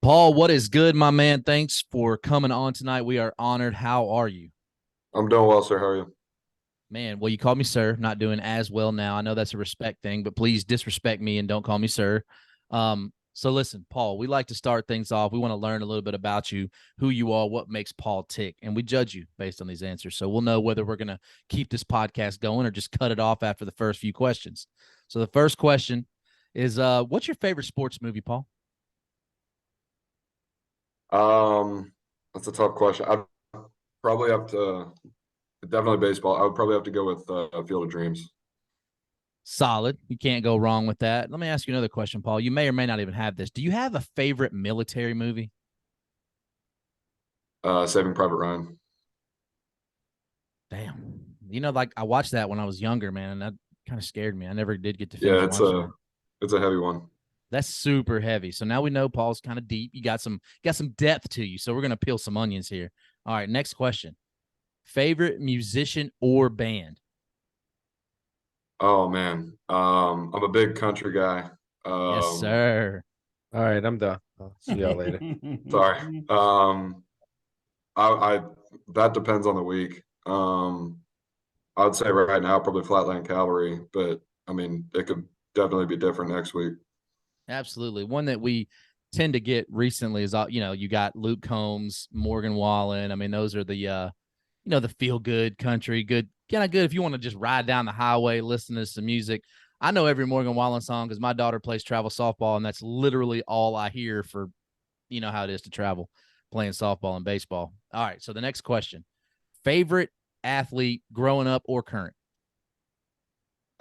Paul, what is good, my man? Thanks for coming on tonight. We are honored. How are you? I'm doing well, sir. How are you? Man, well, you called me sir. Not doing as well now. I know that's a respect thing, but please disrespect me and don't call me sir. So listen, Paul, we like to start things off. We want to learn a little bit about you, who you are, what makes Paul tick, and we judge you based on these answers. So we'll know whether we're going to keep this podcast going or just cut it off after the first few questions. So the first question is, what's your favorite sports movie, Paul? Um, that's a tough question. I'd probably have to definitely baseball. I would probably have to go with Field of Dreams. Solid. You can't go wrong with that. Let me ask you another question, Paul. You may or may not even have this. Do you have a favorite military movie? Saving Private Ryan. Damn. Like I watched that when I was younger, man, and that kind of scared me. I never did get to finish Yeah, it's watching a that. it's a heavy one. That's super heavy. So now we know Paul's kind of deep. You got some depth to you. So we're gonna peel some onions here. All right, next question. Favorite musician or band? Oh man, I'm a big country guy. Yes, sir. All right, I'm done. I'll see y'all later. Sorry. I that depends on the week. I would say right now probably Flatland Cavalry, but I mean it could definitely be different next week. Absolutely. One that we tend to get recently is you got Luke Combs, Morgan Wallen. I mean, those are the feel good country, good, kind of good if you want to just ride down the highway, listen to some music. I know every Morgan Wallen song because my daughter plays travel softball, and that's literally all I hear for how it is to travel playing softball and baseball. All right. So the next question. Favorite athlete growing up or current?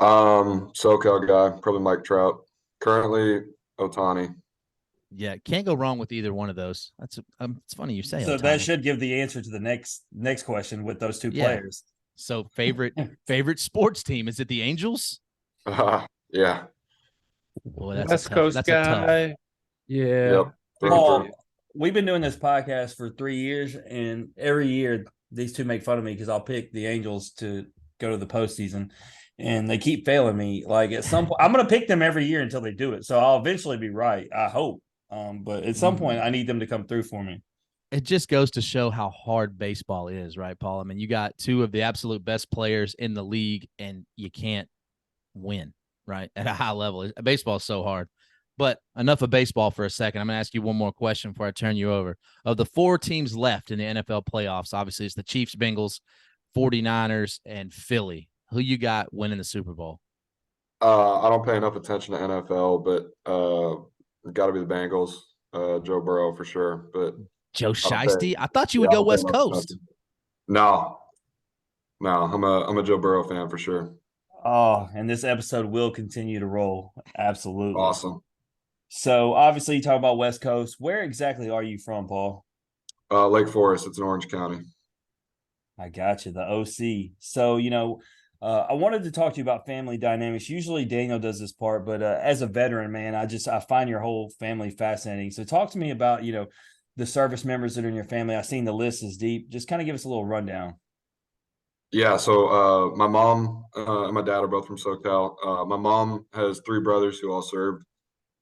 SoCal guy, probably Mike Trout. Currently Otani. Yeah, can't go wrong with either one of those. It's funny you say So that Otani. should give the answer to the next question with those two Yeah. players. So favorite sports team, is it the Angels? Yeah. Boy, that's West a tough. Coast That's a tough. guy. Yeah. Yep. Paul, we've been doing this podcast for 3 years, and every year these two make fun of me because I'll pick the Angels to go to the postseason, and they keep failing me. Like at some point, I'm going to pick them every year until they do it. So I'll eventually be right. I hope. But at some point, I need them to come through for me. It just goes to show how hard baseball is, right, Paul? I mean, you got two of the absolute best players in the league, and you can't win, right, at a high level. Baseball is so hard. But enough of baseball for a second. I'm going to ask you one more question before I turn you over. Of the four teams left in the NFL playoffs, obviously it's the Chiefs, Bengals, 49ers, and Philly. Who you got winning the Super Bowl? I don't pay enough attention to NFL, but got to be the Bengals. Joe Burrow for sure, but Joe I don't pay. Shiesty? I thought you would Yeah, I go don't pay West enough Coast. attention. No, no, I'm a Joe Burrow fan for sure. Oh, and this episode will continue to roll. Absolutely. Awesome. So obviously you talk about West Coast. Where exactly are you from, Paul? Lake Forest. It's in Orange County. I got you, the OC. So, I wanted to talk to you about family dynamics. Usually Daniel does this part, but as a veteran, man, I find your whole family fascinating. So talk to me about, the service members that are in your family. I've seen the list is deep. Just kind of give us a little rundown. Yeah. So my mom and my dad are both from SoCal. My mom has three brothers who all served.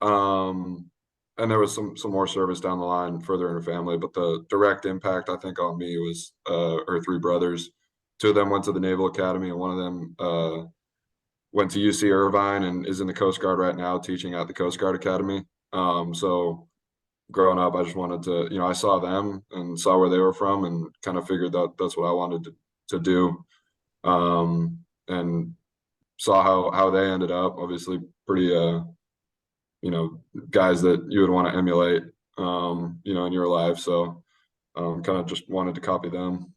Um, and there was some more service down the line further in her family, but the direct impact I think on me was her three brothers. Two of them went to the Naval Academy, and one of them went to UC Irvine and is in the Coast Guard right now, teaching at the Coast Guard Academy. So growing up, I just wanted to, I saw them and saw where they were from, and kind of figured that that's what I wanted to do. And saw how they ended up. Obviously, pretty guys that you would want to emulate, in your life. So kind of just wanted to copy them.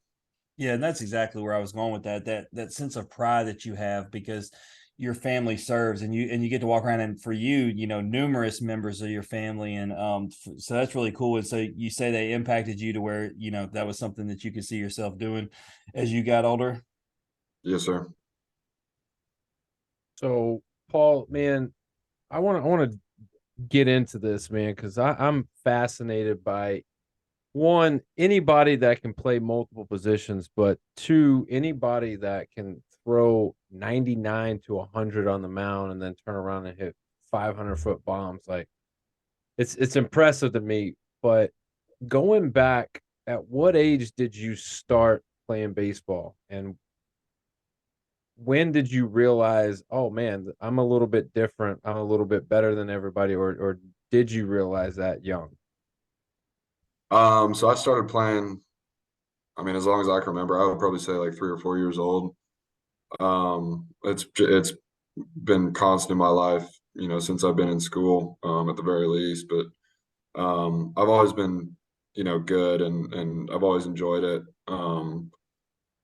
Yeah, and that's exactly where I was going with that sense of pride that you have because your family serves and you get to walk around, and for you, numerous members of your family, and so that's really cool. And so you say they impacted you to where that was something that you could see yourself doing as you got older. Yes, sir. So, Paul, man, I want to get into this, man, because I'm fascinated by one, anybody that can play multiple positions, but two, anybody that can throw 99 to 100 on the mound and then turn around and hit 500-foot bombs. Like it's impressive to me. but going back, at what age did you start playing baseball? And when did you realize, oh man, I'm a little bit different, I'm a little bit better than everybody, or did you realize that young? So I started playing, I mean, as long as I can remember, I would probably say like 3 or 4 years old. It's been constant in my life, since I've been in school, at the very least. But I've always been, good, and I've always enjoyed it. And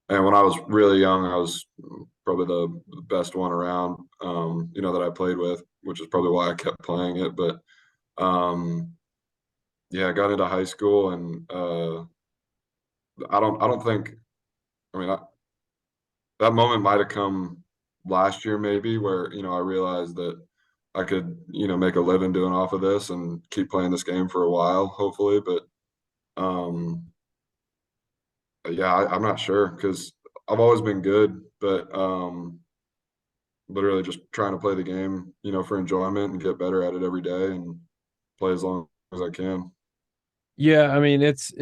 when I was really young, I was probably the best one around, that I played with, which is probably why I kept playing it. But yeah, I got into high school, and I don't think, I mean, that moment might have come last year, maybe, where, I realized that I could, make a living doing off of this and keep playing this game for a while, hopefully. But um, yeah, I'm not sure, because I've always been good, but literally just trying to play the game, for enjoyment and get better at it every day and play as long as I can. Yeah, I mean, it's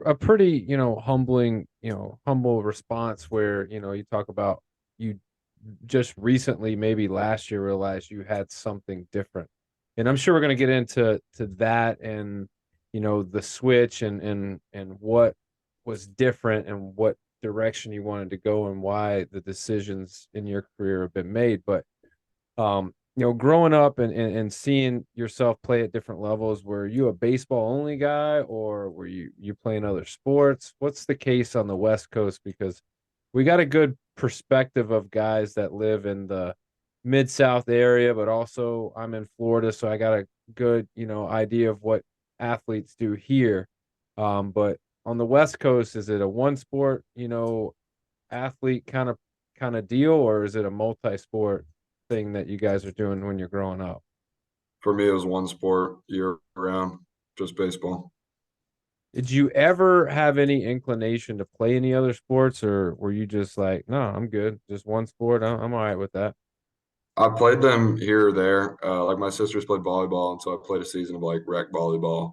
a pretty, humble response where, you talk about you just recently, maybe last year, realized you had something different. And I'm sure we're going to get into that, and the switch, and what was different, and what direction you wanted to go, and why the decisions in your career have been made. But growing up, and seeing yourself play at different levels, were you a baseball only guy, or were you playing other sports? What's the case on the West Coast? Because we got a good perspective of guys that live in the Mid-South area, but also I'm in Florida, so I got a good, idea of what athletes do here. But on the West Coast, is it a one sport, athlete kind of deal, or is it a multi-sport thing that you guys are doing when you're growing up? For me, it was one sport year round, just baseball. Did you ever have any inclination to play any other sports, or were you just like, no, I'm good, just one sport, I'm all right with that? I played them here or there. Like my sisters played volleyball, and so I played a season of like rec volleyball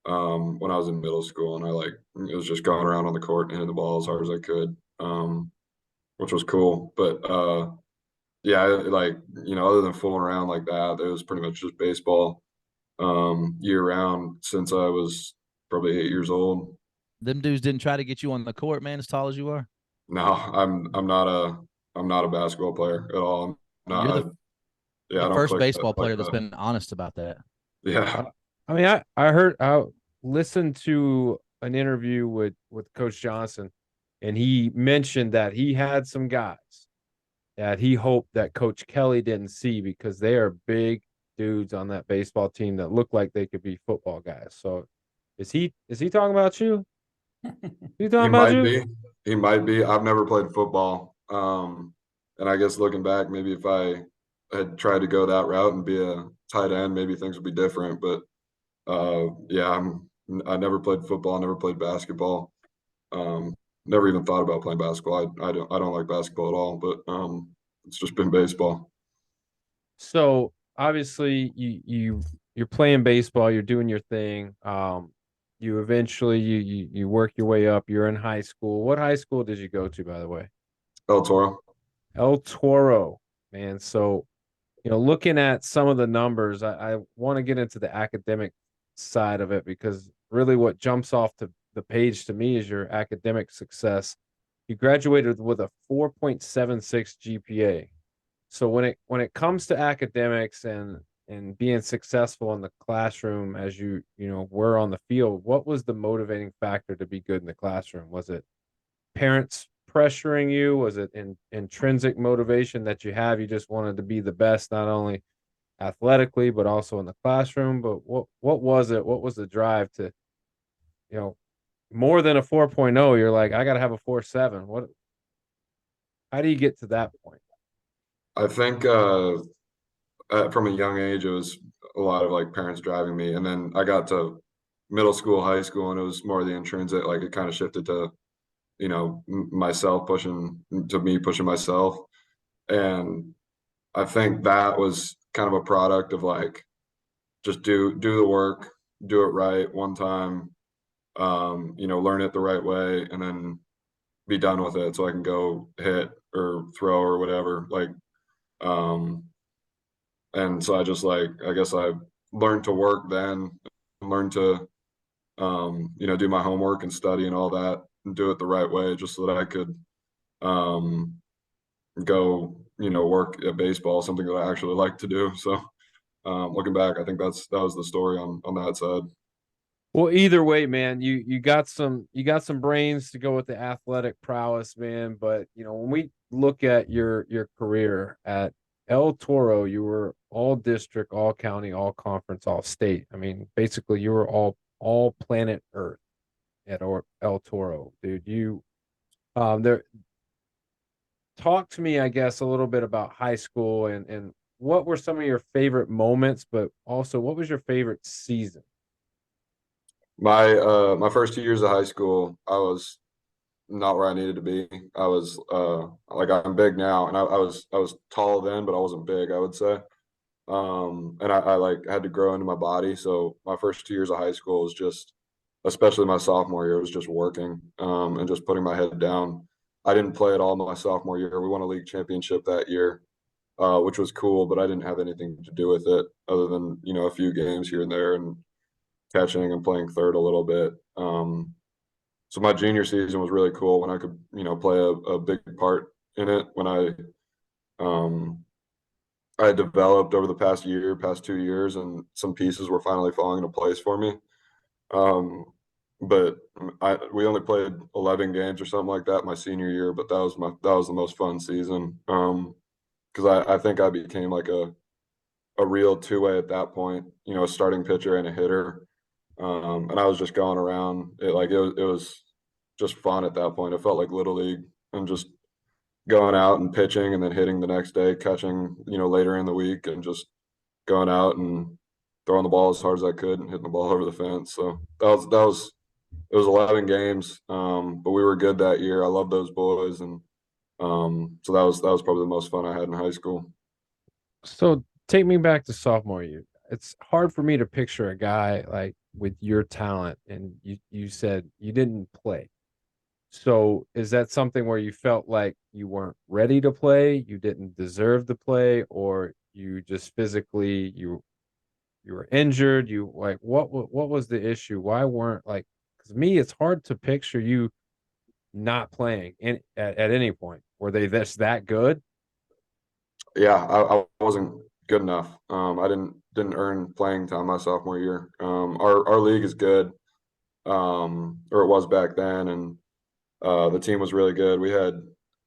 when I was in middle school, and it was just going around on the court and hitting the ball as hard as I could, which was cool. But yeah, like, other than fooling around like that, it was pretty much just baseball year round since I was probably 8 years old. Them dudes didn't try to get you on the court, man, as tall as you are. No, I'm not a basketball player at all. I'm You're not. Yeah, the I don't first click baseball like player that's that. been honest about that. Yeah. I mean, I listened to an interview with Coach Johnson, and he mentioned that he had some guys that he hoped that Coach Kelly didn't see, because they are big dudes on that baseball team that look like they could be football guys. So is he talking about you? He He talking about might you? be. He might be. I've never played football. And I guess looking back, maybe if I had tried to go that route and be a tight end, maybe things would be different. But yeah, I never played football, never played basketball. Never even thought about playing basketball. I don't like basketball at all, but it's just been baseball. So obviously you're playing baseball, you're doing your thing. You eventually you work your way up. You're in high school. What high school did you go to, by the way? El Toro. El Toro, man. So, looking at some of the numbers, I want to get into the academic side of it, because really what jumps off to the page to me is your academic success. You graduated with a 4.76 GPA. So when it comes to academics and being successful in the classroom, as were on the field, what was the motivating factor to be good in the classroom? Was it parents pressuring you? Was it intrinsic motivation that you just wanted to be the best, not only athletically but also in the classroom? But what was it? What was the drive to, you know, more than a 4.0? You're like, I got to have a 4.7. How do you get to that point? I think from a young age, it was a lot of like parents driving me, and then I got to middle school, high school, and it was more the intrinsic. Like it kind of shifted to myself pushing myself, and I think that was kind of a product of like just do the work, do it right one time, learn it the right way, and then be done with it so I can go hit or throw or whatever. And so I guess I learned to work then, learned to, do my homework and study and all that and do it the right way just so that I could, go, work at baseball, something that I actually like to do. So, looking back, I think that was the story on that side. Well, either way, man, you got some brains to go with the athletic prowess, man. But when we look at your career at El Toro, you were all district, all county, all conference, all state. I mean, basically, you were all planet Earth at El Toro, dude. There. Talk to me, I guess, a little bit about high school and what were some of your favorite moments, but also what was your favorite season? My first 2 years of high school, I was not where I needed to be. I was I'm big now, and I was tall then, but I wasn't big, I would say. And I had to grow into my body. So my first 2 years of high school was just, especially my sophomore year, was just working and just putting my head down. I didn't play at all my sophomore year. We won a league championship that year, which was cool, but I didn't have anything to do with it other than a few games here and there and catching and playing third a little bit. So my junior season was really cool when I could, play a big part in it. When I developed over the past 2 years, and some pieces were finally falling into place for me. But we only played 11 games or something like that my senior year, but that was the most fun season. Because I think I became like a real two-way at that point, a starting pitcher and a hitter. And I was just going around it was just fun at that point. It felt like Little League, and just going out and pitching and then hitting the next day, catching, later in the week, and just going out and throwing the ball as hard as I could and hitting the ball over the fence. So it was 11 games. But we were good that year. I love those boys. And so that was probably the most fun I had in high school. So take me back to sophomore year. It's hard for me to picture a guy like with your talent, and you said you didn't play. So is that something where you felt like you weren't ready to play, you didn't deserve to play, or you just physically you were injured? You like what was the issue? Why weren't like? Because me, it's hard to picture you not playing at any point. Were they that good? Yeah, I wasn't good enough. I didn't earn playing time my sophomore year. Our league is good, or it was back then, and the team was really good. We had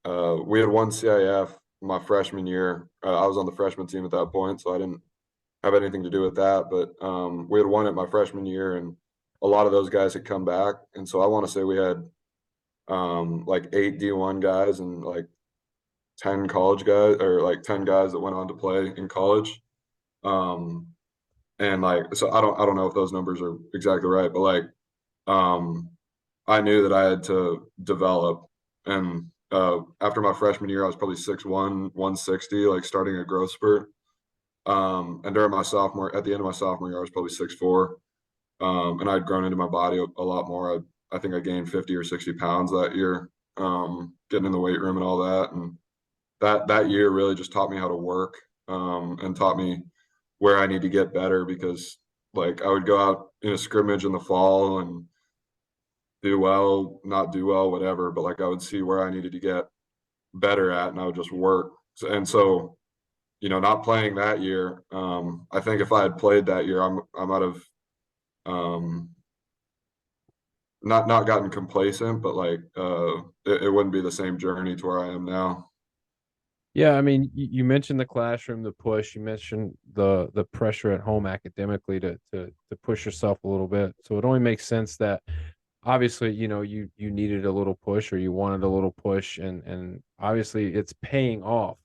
won CIF my freshman year. I was on the freshman team at that point, so I didn't have anything to do with that. But we had won it my freshman year, and a lot of those guys had come back. And so I want to say we had like 8 D1 guys and like 10 college guys, or like 10 guys that went on to play in college. And so I don't know if those numbers are exactly right, but I knew that I had to develop. And after my freshman year, I was probably 6'1", 160, like starting a growth spurt. And at the end of my sophomore year, I was probably 6'4". And I'd grown into my body a lot more. I think I gained 50 or 60 pounds that year, getting in the weight room and all that. And that year really just taught me how to work, and taught me where I need to get better, because I would go out in a scrimmage in the fall and do well, not do well, whatever. But I would see where I needed to get better at, and I would just work. So, not playing that year, I think if I had played that year, I might have not gotten complacent, but it wouldn't be the same journey to where I am now. Yeah, I mean, you mentioned the classroom, the push. You mentioned the pressure at home academically to push yourself a little bit. So it only makes sense that obviously, you needed a little push, or you wanted a little push, and obviously it's paying off.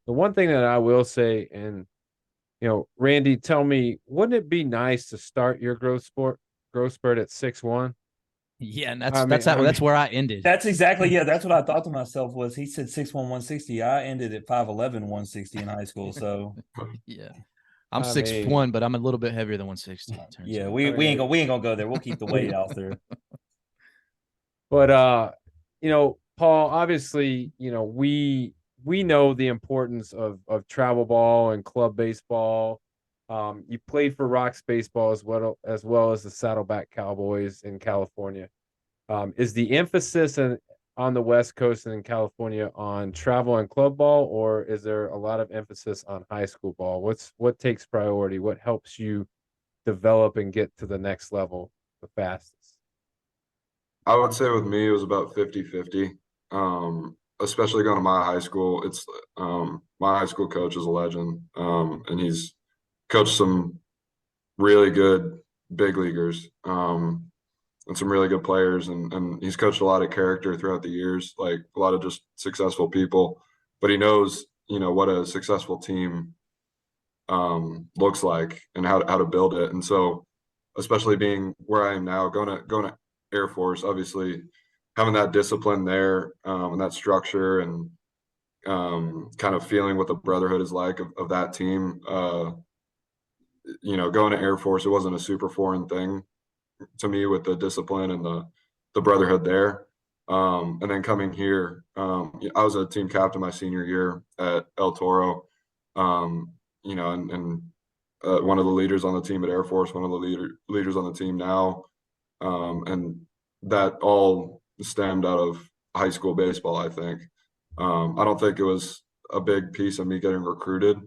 The one thing that I will say, and Randy, tell me, wouldn't it be nice to start your growth spurt at 6'1"? Yeah, and that's where I ended. That's exactly, yeah, that's what I thought to myself. Was he said 6'1", 160. I ended at 5'11", 160 in high school. So yeah, I'm 6'1", but I'm a little bit heavier than 160. Yeah, we ain't gonna go there. We'll keep the weight out there. But Paul, obviously, we know the importance of travel ball and club baseball. You played for Rocks baseball as well as the Saddleback Cowboys in California. Is the emphasis on the West Coast and in California on travel and club ball, or is there a lot of emphasis on high school ball? What takes priority? What helps you develop and get to the next level the fastest? I would say with me, it was about 50-50. Especially going to my high school. It's my high school coach is a legend. And he's coached some really good big leaguers, and some really good players. And he's coached a lot of character throughout the years, like a lot of just successful people. But he knows, what a successful team looks like and how to build it. And so, especially being where I am now, going to Air Force, obviously having that discipline there, and that structure, and kind of feeling what the brotherhood is like of that team. Going to Air Force, it wasn't a super foreign thing to me with the discipline and the brotherhood there. And then coming here, I was a team captain my senior year at El Toro, and one of the leaders on the team at Air Force, one of the leaders on the team now. And that all stemmed out of high school baseball, I think. I don't think it was a big piece of me getting recruited,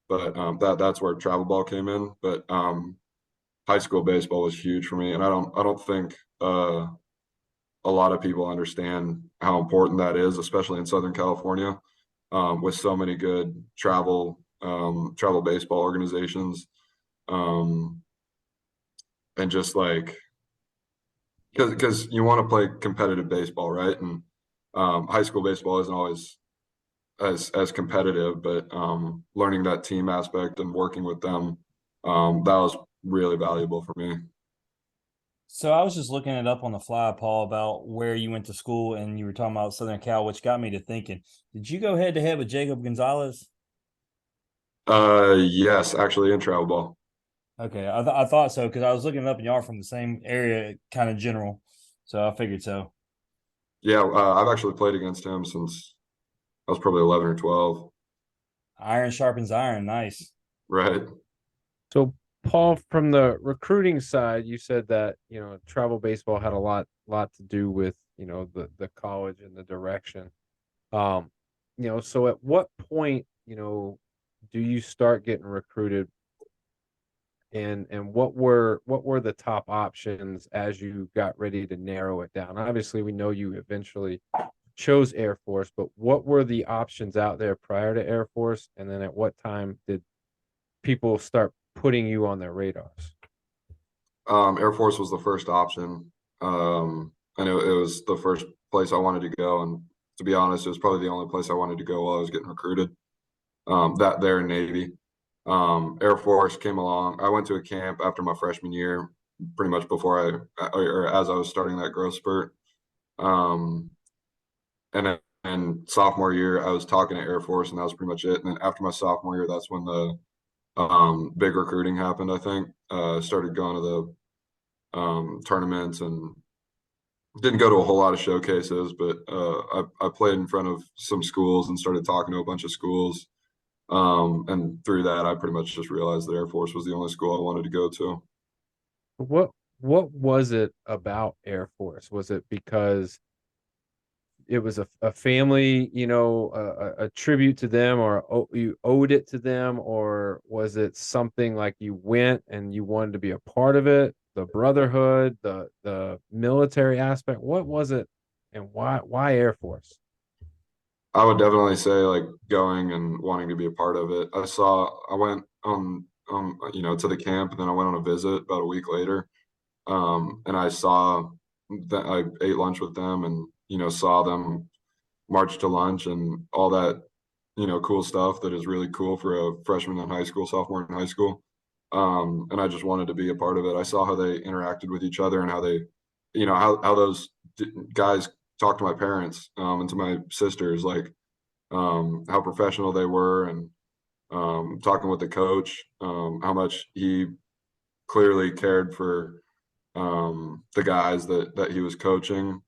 but that's where travel ball came in. But high school baseball was huge for me, and I don't think a lot of people understand how important that is, especially in Southern California, with so many good travel baseball organizations, and just like because you want to play competitive baseball, right? And high school baseball isn't always as competitive, but learning that team aspect and working with them, that was really valuable for me. So I was just looking it up on the fly, Paul, about where you went to school, and you were talking about Southern Cal, which got me to thinking, did you go head to head with Jacob Gonzalez? Yes, actually in travel ball. Okay, I thought so, because I was looking it up and y'all are from the same area, kind of general. So I figured so. Yeah, I've actually played against him since I was probably 11 or 12. Iron sharpens iron. Nice. Right. So, Paul, from the recruiting side, you said that travel baseball had a lot to do with the college and the direction. So at what point do you start getting recruited, and what were the top options as you got ready to narrow it down? Obviously, we know you eventually chose Air Force, but what were the options out there prior to Air Force, and then at what time did people start putting you on their radars? Air Force was the first option. And it was the first place I wanted to go. And to be honest, it was probably the only place I wanted to go while I was getting recruited. That there in Navy. Air Force came along. I went to a camp after my freshman year, pretty much before or as I was starting that growth spurt. And sophomore year, I was talking to Air Force, and that was pretty much it. And then after my sophomore year, that's when the big recruiting happened. I think started going to the tournaments, and didn't go to a whole lot of showcases, but I played in front of some schools and started talking to a bunch of schools. And through that, I pretty much just realized that Air Force was the only school I wanted to go to. What was it about Air Force? Was it because it was a family, a tribute to them, or you owed it to them, or was it something like you went and you wanted to be a part of it, the brotherhood, the military aspect? What was it, and why Air Force? I would definitely say like going and wanting to be a part of it. I went on to the camp, and then I went on a visit about a week later. And I saw that I ate lunch with them, and saw them march to lunch and all that cool stuff that is really cool for a freshman in high school, sophomore in high school. And I just wanted to be a part of it. I saw how they interacted with each other, and how they how those guys talked to my parents, and to my sisters, like how professional they were, and talking with the coach, how much he clearly cared for the guys that he was coaching.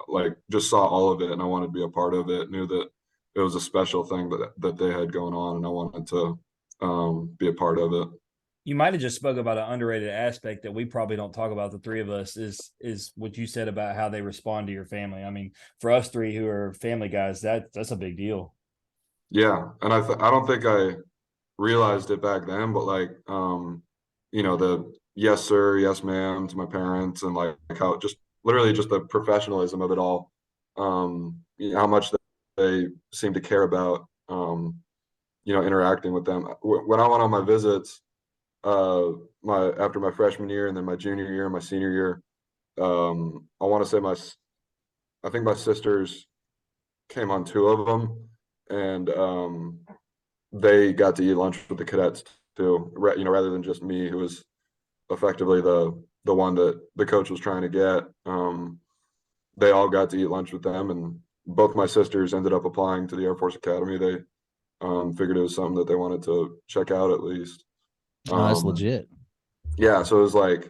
Like just saw all of it, and I wanted to be a part of it. Knew that it was a special thing that they had going on, and I wanted to be a part of it. You might have just spoke about an underrated aspect that we probably don't talk about, the three of us, is what you said about how they respond to your family. I mean, for us three who are family guys, that's a big deal. Yeah, and I don't think I realized it back then, but like the yes sir, yes ma'am to my parents, and like how just literally just the professionalism of it all. How much they seem to care about interacting with them. When I went on my visits, after my freshman year and then my junior year and my senior year, I want to say I think my sisters came on 2 of them, and they got to eat lunch with the cadets too, rather than just me, who was effectively the one that the coach was trying to get. They all got to eat lunch with them, and both my sisters ended up applying to the Air Force Academy. They figured it was something that they wanted to check out at least. No, that's legit. Yeah, so it was like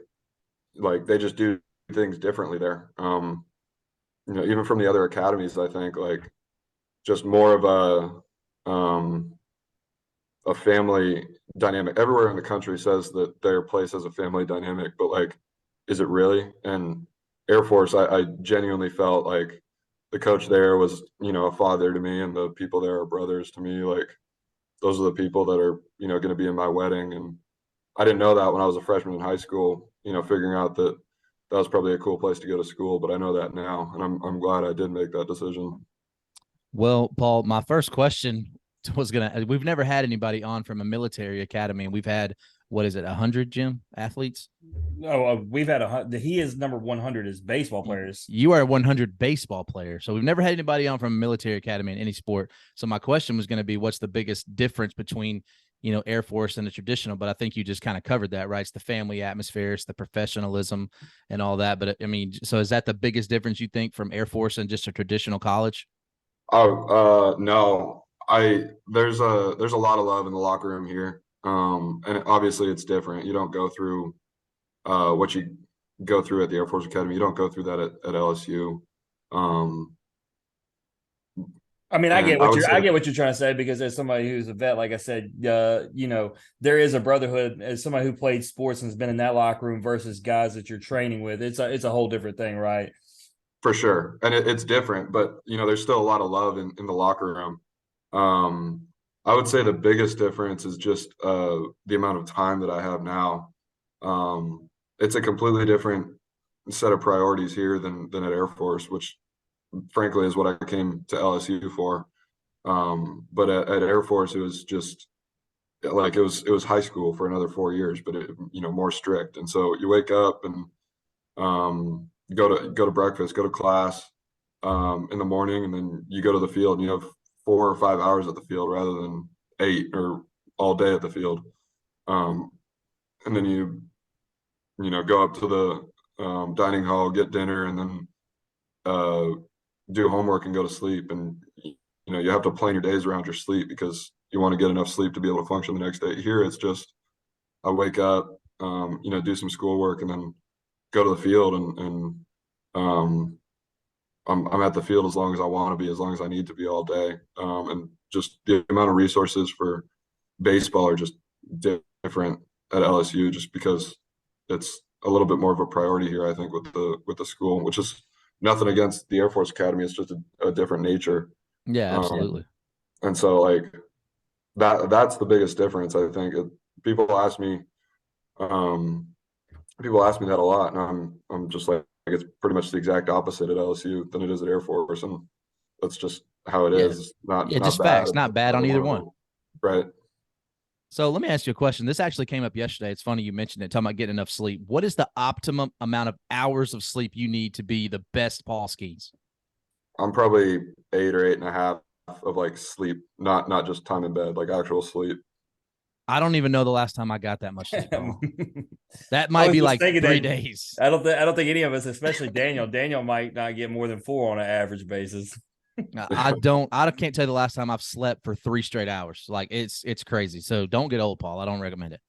they just do things differently there. Even from the other academies, I think like just more of a family dynamic. Everywhere in the country says that their place has a family dynamic, but like, is it really? And Air Force, I genuinely felt like the coach there was, a father to me, and the people there are brothers to me. Like, those are the people that are, going to be in my wedding. And I didn't know that when I was a freshman in high school, figuring out that was probably a cool place to go to school, but I know that now, and I'm glad I did make that decision. Well, Paul, my first question we've never had anybody on from a military academy, and we've had, 100, Jim, athletes? No, we've had he is number 100 as baseball players. You are a 100 baseball player. So we've never had anybody on from a military academy in any sport. So my question was going to be, what's the biggest difference between, Air Force and the traditional? But I think you just kind of covered that, right? It's the family atmosphere, it's the professionalism and all that. But I mean, so is that the biggest difference you think from Air Force and just a traditional college? Oh, no. There's a lot of love in the locker room here. And obviously it's different. You don't go through what you go through at the Air Force Academy. You don't go through that at LSU. I mean, I get what you're trying to say, because as somebody who's a vet, like I said, there is a brotherhood. As somebody who played sports and has been in that locker room versus guys that you're training with, it's a whole different thing, right? For sure. And it's different, but there's still a lot of love in the locker room. I would say the biggest difference is just the amount of time that I have now. It's a completely different set of priorities here than at Air Force, which frankly is what I came to LSU for. But at Air Force, it was just like it was high school for another 4 years, but more strict. And so you wake up and go to breakfast, go to class in the morning, and then you go to the field, and you have 4 or 5 hours at the field rather than 8 or all day at the field. And then you go up to the dining hall, get dinner, and then do homework and go to sleep. And you have to plan your days around your sleep, because you want to get enough sleep to be able to function the next day. Here it's just I wake up, do some schoolwork, and then go to the field, and I'm at the field as long as I want to be, as long as I need to be all day. And just the amount of resources for baseball are just different at LSU, just because it's a little bit more of a priority here, I think, with the school, which is nothing against the Air Force Academy. It's just a different nature. Yeah, absolutely. And so like that's the biggest difference, I think. People ask me that a lot, and I'm just like, it's pretty much the exact opposite at LSU than it is at Air Force, and that's just how it is. Not just bad. Facts, not bad on either one. Right. So let me ask you a question. This actually came up yesterday. It's funny you mentioned it, talking about getting enough sleep. What is the optimum amount of hours of sleep you need to be the best Paul Skenes? I'm probably 8 or 8.5 of like sleep, not just time in bed, like actual sleep. I don't even know the last time I got that much sleep. That might be like 3 days. I don't think any of us, especially Daniel. Daniel might not get more than 4 on an average basis. I can't tell you the last time I've slept for 3 straight hours. Like it's crazy. So don't get old, Paul. I don't recommend it.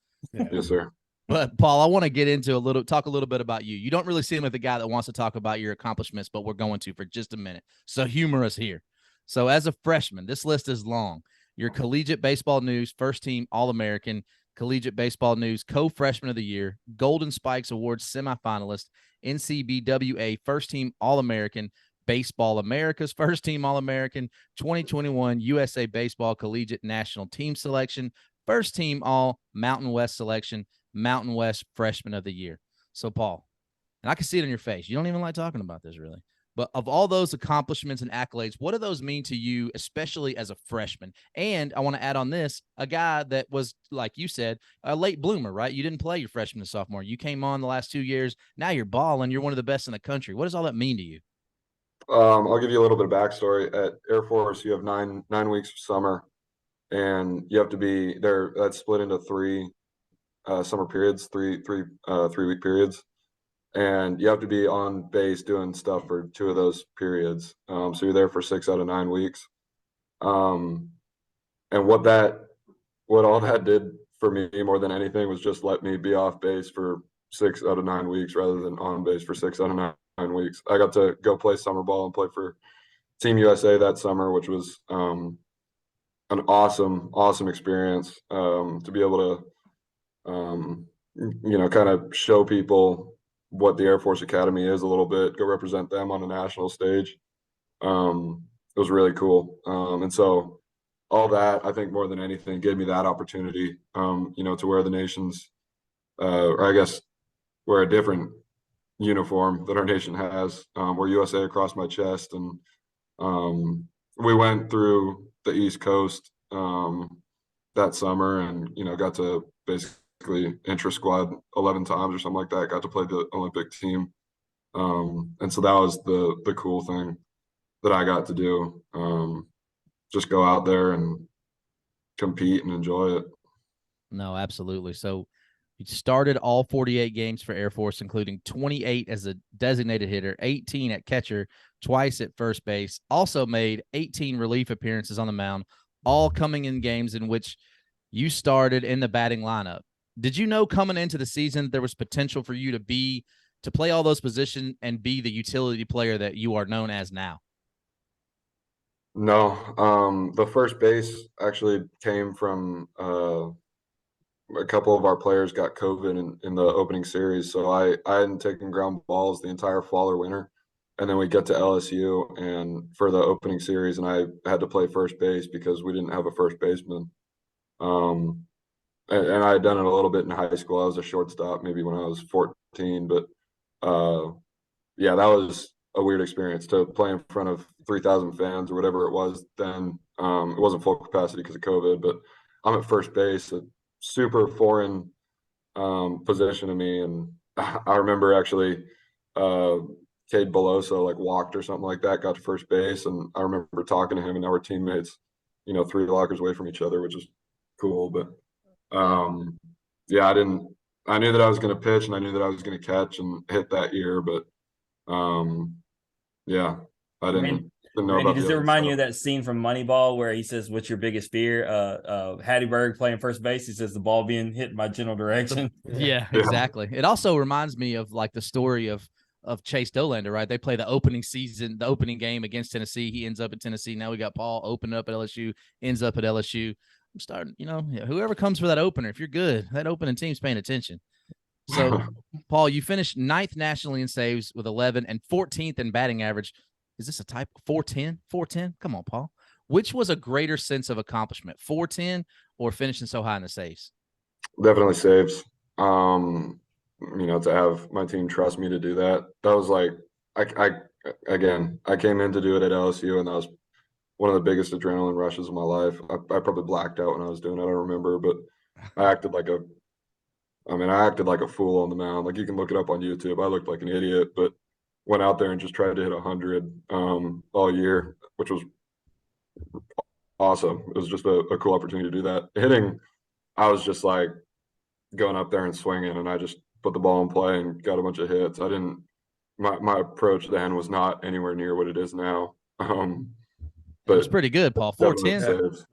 Yes, sir. But Paul, I want to get into talk a little bit about you. You don't really seem like the guy that wants to talk about your accomplishments, but we're going to for just a minute. So humor us here. So as a freshman, this list is long. Your Collegiate Baseball News First Team All-American, Collegiate Baseball News Co-Freshman of the Year, Golden Spikes Awards semifinalist, NCBWA First Team All-American, Baseball America's First Team All-American, 2021 USA Baseball Collegiate National Team Selection, First Team All Mountain West Selection, Mountain West Freshman of the Year. So, Paul, and I can see it on your face. You don't even like talking about this, really. But of all those accomplishments and accolades, what do those mean to you, especially as a freshman? And I want to add on this, a guy that was, like you said, a late bloomer, right? You didn't play your freshman and sophomore. You came on the last 2 years. Now you're balling. You're one of the best in the country. What does all that mean to you? I'll give you a little bit of backstory. At Air Force, you have nine weeks of summer, and you have to be there. That's split into three summer periods, three 3-week periods, and you have to be on base doing stuff for 2 of those periods. So you're there for 6 out of 9 weeks. And what all that did for me more than anything was just let me be off base for 6 out of 9 weeks rather than on base for 6 out of 9 weeks. I got to go play summer ball and play for Team USA that summer, which was an awesome experience to be able to kind of show people what the Air Force Academy is a little bit, go represent them on a national stage. It was really cool. And so all that, I think more than anything, gave me that opportunity, to wear the nation's, or I guess wear a different uniform that our nation has, wear USA across my chest. And we went through the East Coast that summer and, got to basically intra squad 11 times or something like that, got to play the Olympic team. And so that was the cool thing that I got to do. Just go out there and compete and enjoy it. No, absolutely. So you started all 48 games for Air Force, including 28 as a designated hitter, 18 at catcher, twice at first base, also made 18 relief appearances on the mound, all coming in games in which you started in the batting lineup. Did you know coming into the season there was potential for you to play all those positions and be the utility player that you are known as now? No, the first base actually came from a couple of our players got COVID in the opening series, so I hadn't taken ground balls the entire fall or winter, and then we get to LSU and for the opening series, and I had to play first base because we didn't have a first baseman. And I had done it a little bit in high school. I was a shortstop maybe when I was 14, but yeah, that was a weird experience to play in front of 3,000 fans or whatever it was then. It wasn't full capacity because of COVID, but I'm at first base, a super foreign position to me. And I remember actually Cade Beloso like walked or something like that, got to first base. And I remember talking to him, and now we're teammates, 3 lockers away from each other, which is cool. But yeah, I knew that I was going to pitch and I knew that I was going to catch and hit that year, but yeah, I didn't know Randy, about does the it other remind you stuff. of that scene from Moneyball where he says, "What's your biggest fear?" Hattie playing first base. He says, "The ball being hit in my general direction." Yeah, exactly. It also reminds me of like the story of Chase Dolander, right? They play the opening game against Tennessee. He ends up at Tennessee. Now we got Paul open up at LSU, ends up at LSU. I'm starting, whoever comes for that opener, if you're good, that opening team's paying attention. So, Paul, you finished 9th nationally in saves with 11 and 14th in batting average. Is this a type 410? 410? Come on, Paul. Which was a greater sense of accomplishment, 410 or finishing so high in the saves? Definitely saves. To have my team trust me to do that. That was like, I came in to do it at LSU, and that was one of the biggest adrenaline rushes of my life. I probably blacked out when I was doing it. I don't remember, but I acted like a fool on the mound. Like, you can look it up on YouTube. I looked like an idiot, but went out there and just tried to hit 100 all year, which was awesome. It was just a cool opportunity to do that. Hitting, I was just like going up there and swinging, and I just put the ball in play and got a bunch of hits. My approach then was not anywhere near what it is now. but It was pretty good, Paul. definitely 410. saves.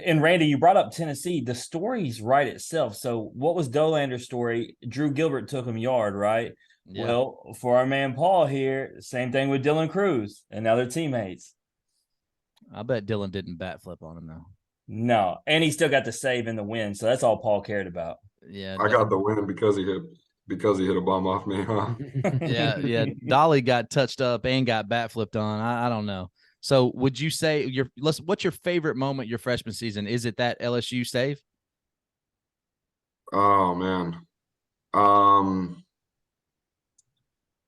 And Randy, you brought up Tennessee. The story's right itself. So what was Dolander's story? Drew Gilbert took him yard, right? Yeah. Well, for our man Paul here, same thing with Dylan Cruz, and now they're teammates. I bet Dylan didn't bat flip on him though. No, and he still got the save in the win, so that's all Paul cared about. Yeah, I got the win because he hit a bum off me, huh? yeah. Dolly got touched up and got bat flipped on. I don't know. So would you say what's your favorite moment your freshman season? Is it that LSU save? Oh man.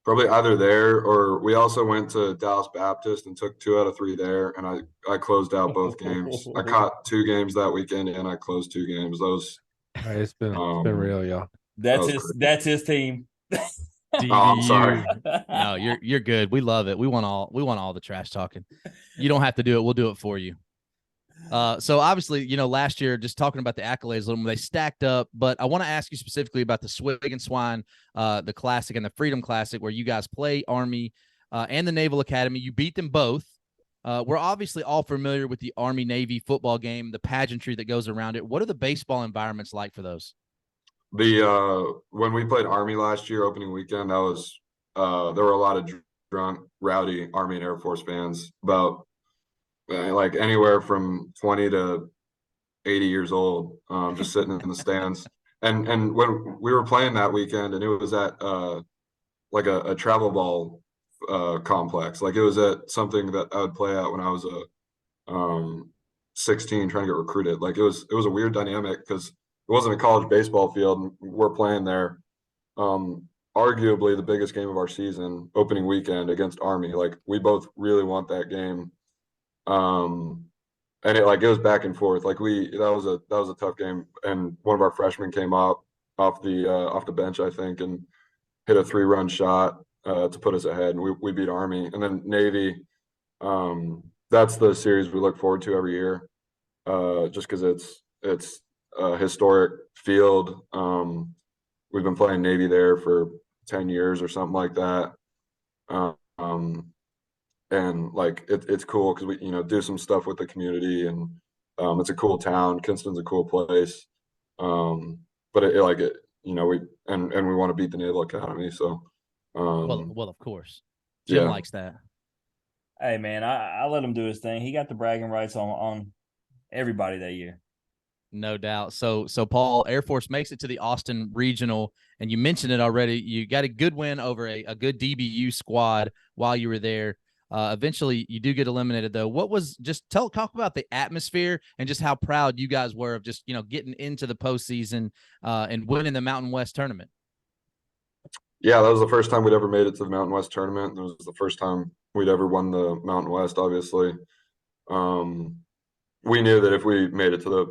Probably either there or we also went to Dallas Baptist and took 2 out of 3 there, and I closed out both games. I caught 2 games that weekend and I closed 2 games. Those It's been real, y'all. That's his team. Oh, I'm sorry. No, you're good. We love it. We want all the trash talking. You don't have to do it. We'll do it for you. So obviously, last year, just talking about the accolades a little, they stacked up, but I want to ask you specifically about the Swig and Swine, the Classic and the Freedom Classic, where you guys play Army and the Naval Academy. You beat them both. We're obviously all familiar with the Army-Navy football game, the pageantry that goes around it. What are the baseball environments like for those? When we played Army last year, opening weekend, that was there were a lot of drunk, rowdy Army and Air Force fans, about like anywhere from 20 to 80 years old, just sitting in the stands. And when we were playing that weekend, and it was at like a travel ball complex, like it was at something that I would play at when I was 16, trying to get recruited. Like it was a weird dynamic because it wasn't a college baseball field, and we're playing there. Arguably the biggest game of our season, opening weekend against Army. Like we both really want that game. And it was back and forth. Like that was a tough game. And one of our freshmen came up off the bench, I think, and hit a 3-run shot to put us ahead. And we beat Army. And then Navy, that's the series we look forward to every year. Just because it's a historic field. We've been playing Navy there for 10 years or something like that. And like it's cool because we do some stuff with the community, and it's a cool town. Kinston's a cool place. But we want to beat the Naval Academy. So well, of course. Jim likes that. Hey man, I let him do his thing. He got the bragging rights on everybody that year. No doubt. So Paul, Air Force makes it to the Austin Regional, and you mentioned it already. You got a good win over a good DBU squad while you were there. Eventually, you do get eliminated, though. What was talk about the atmosphere and just how proud you guys were of just getting into the postseason and winning the Mountain West tournament? Yeah, that was the first time we'd ever made it to the Mountain West tournament. It was the first time we'd ever won the Mountain West. Obviously, we knew that if we made it to the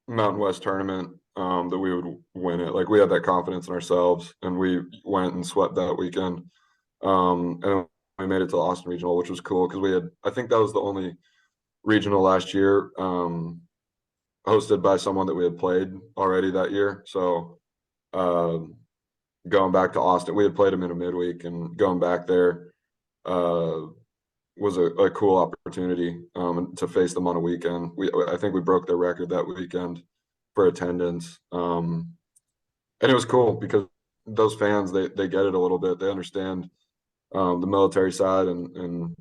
Mountain West tournament, that we would win it. Like we had that confidence in ourselves, and we went and swept that weekend. And we made it to the Austin Regional, which was cool because I think that was the only regional last year hosted by someone that we had played already that year. So going back to Austin, we had played them in a midweek, and going back there was a cool opportunity to face them on a weekend. I think we broke their record that weekend for attendance. And it was cool because those fans, they get it a little bit. They understand the military side, and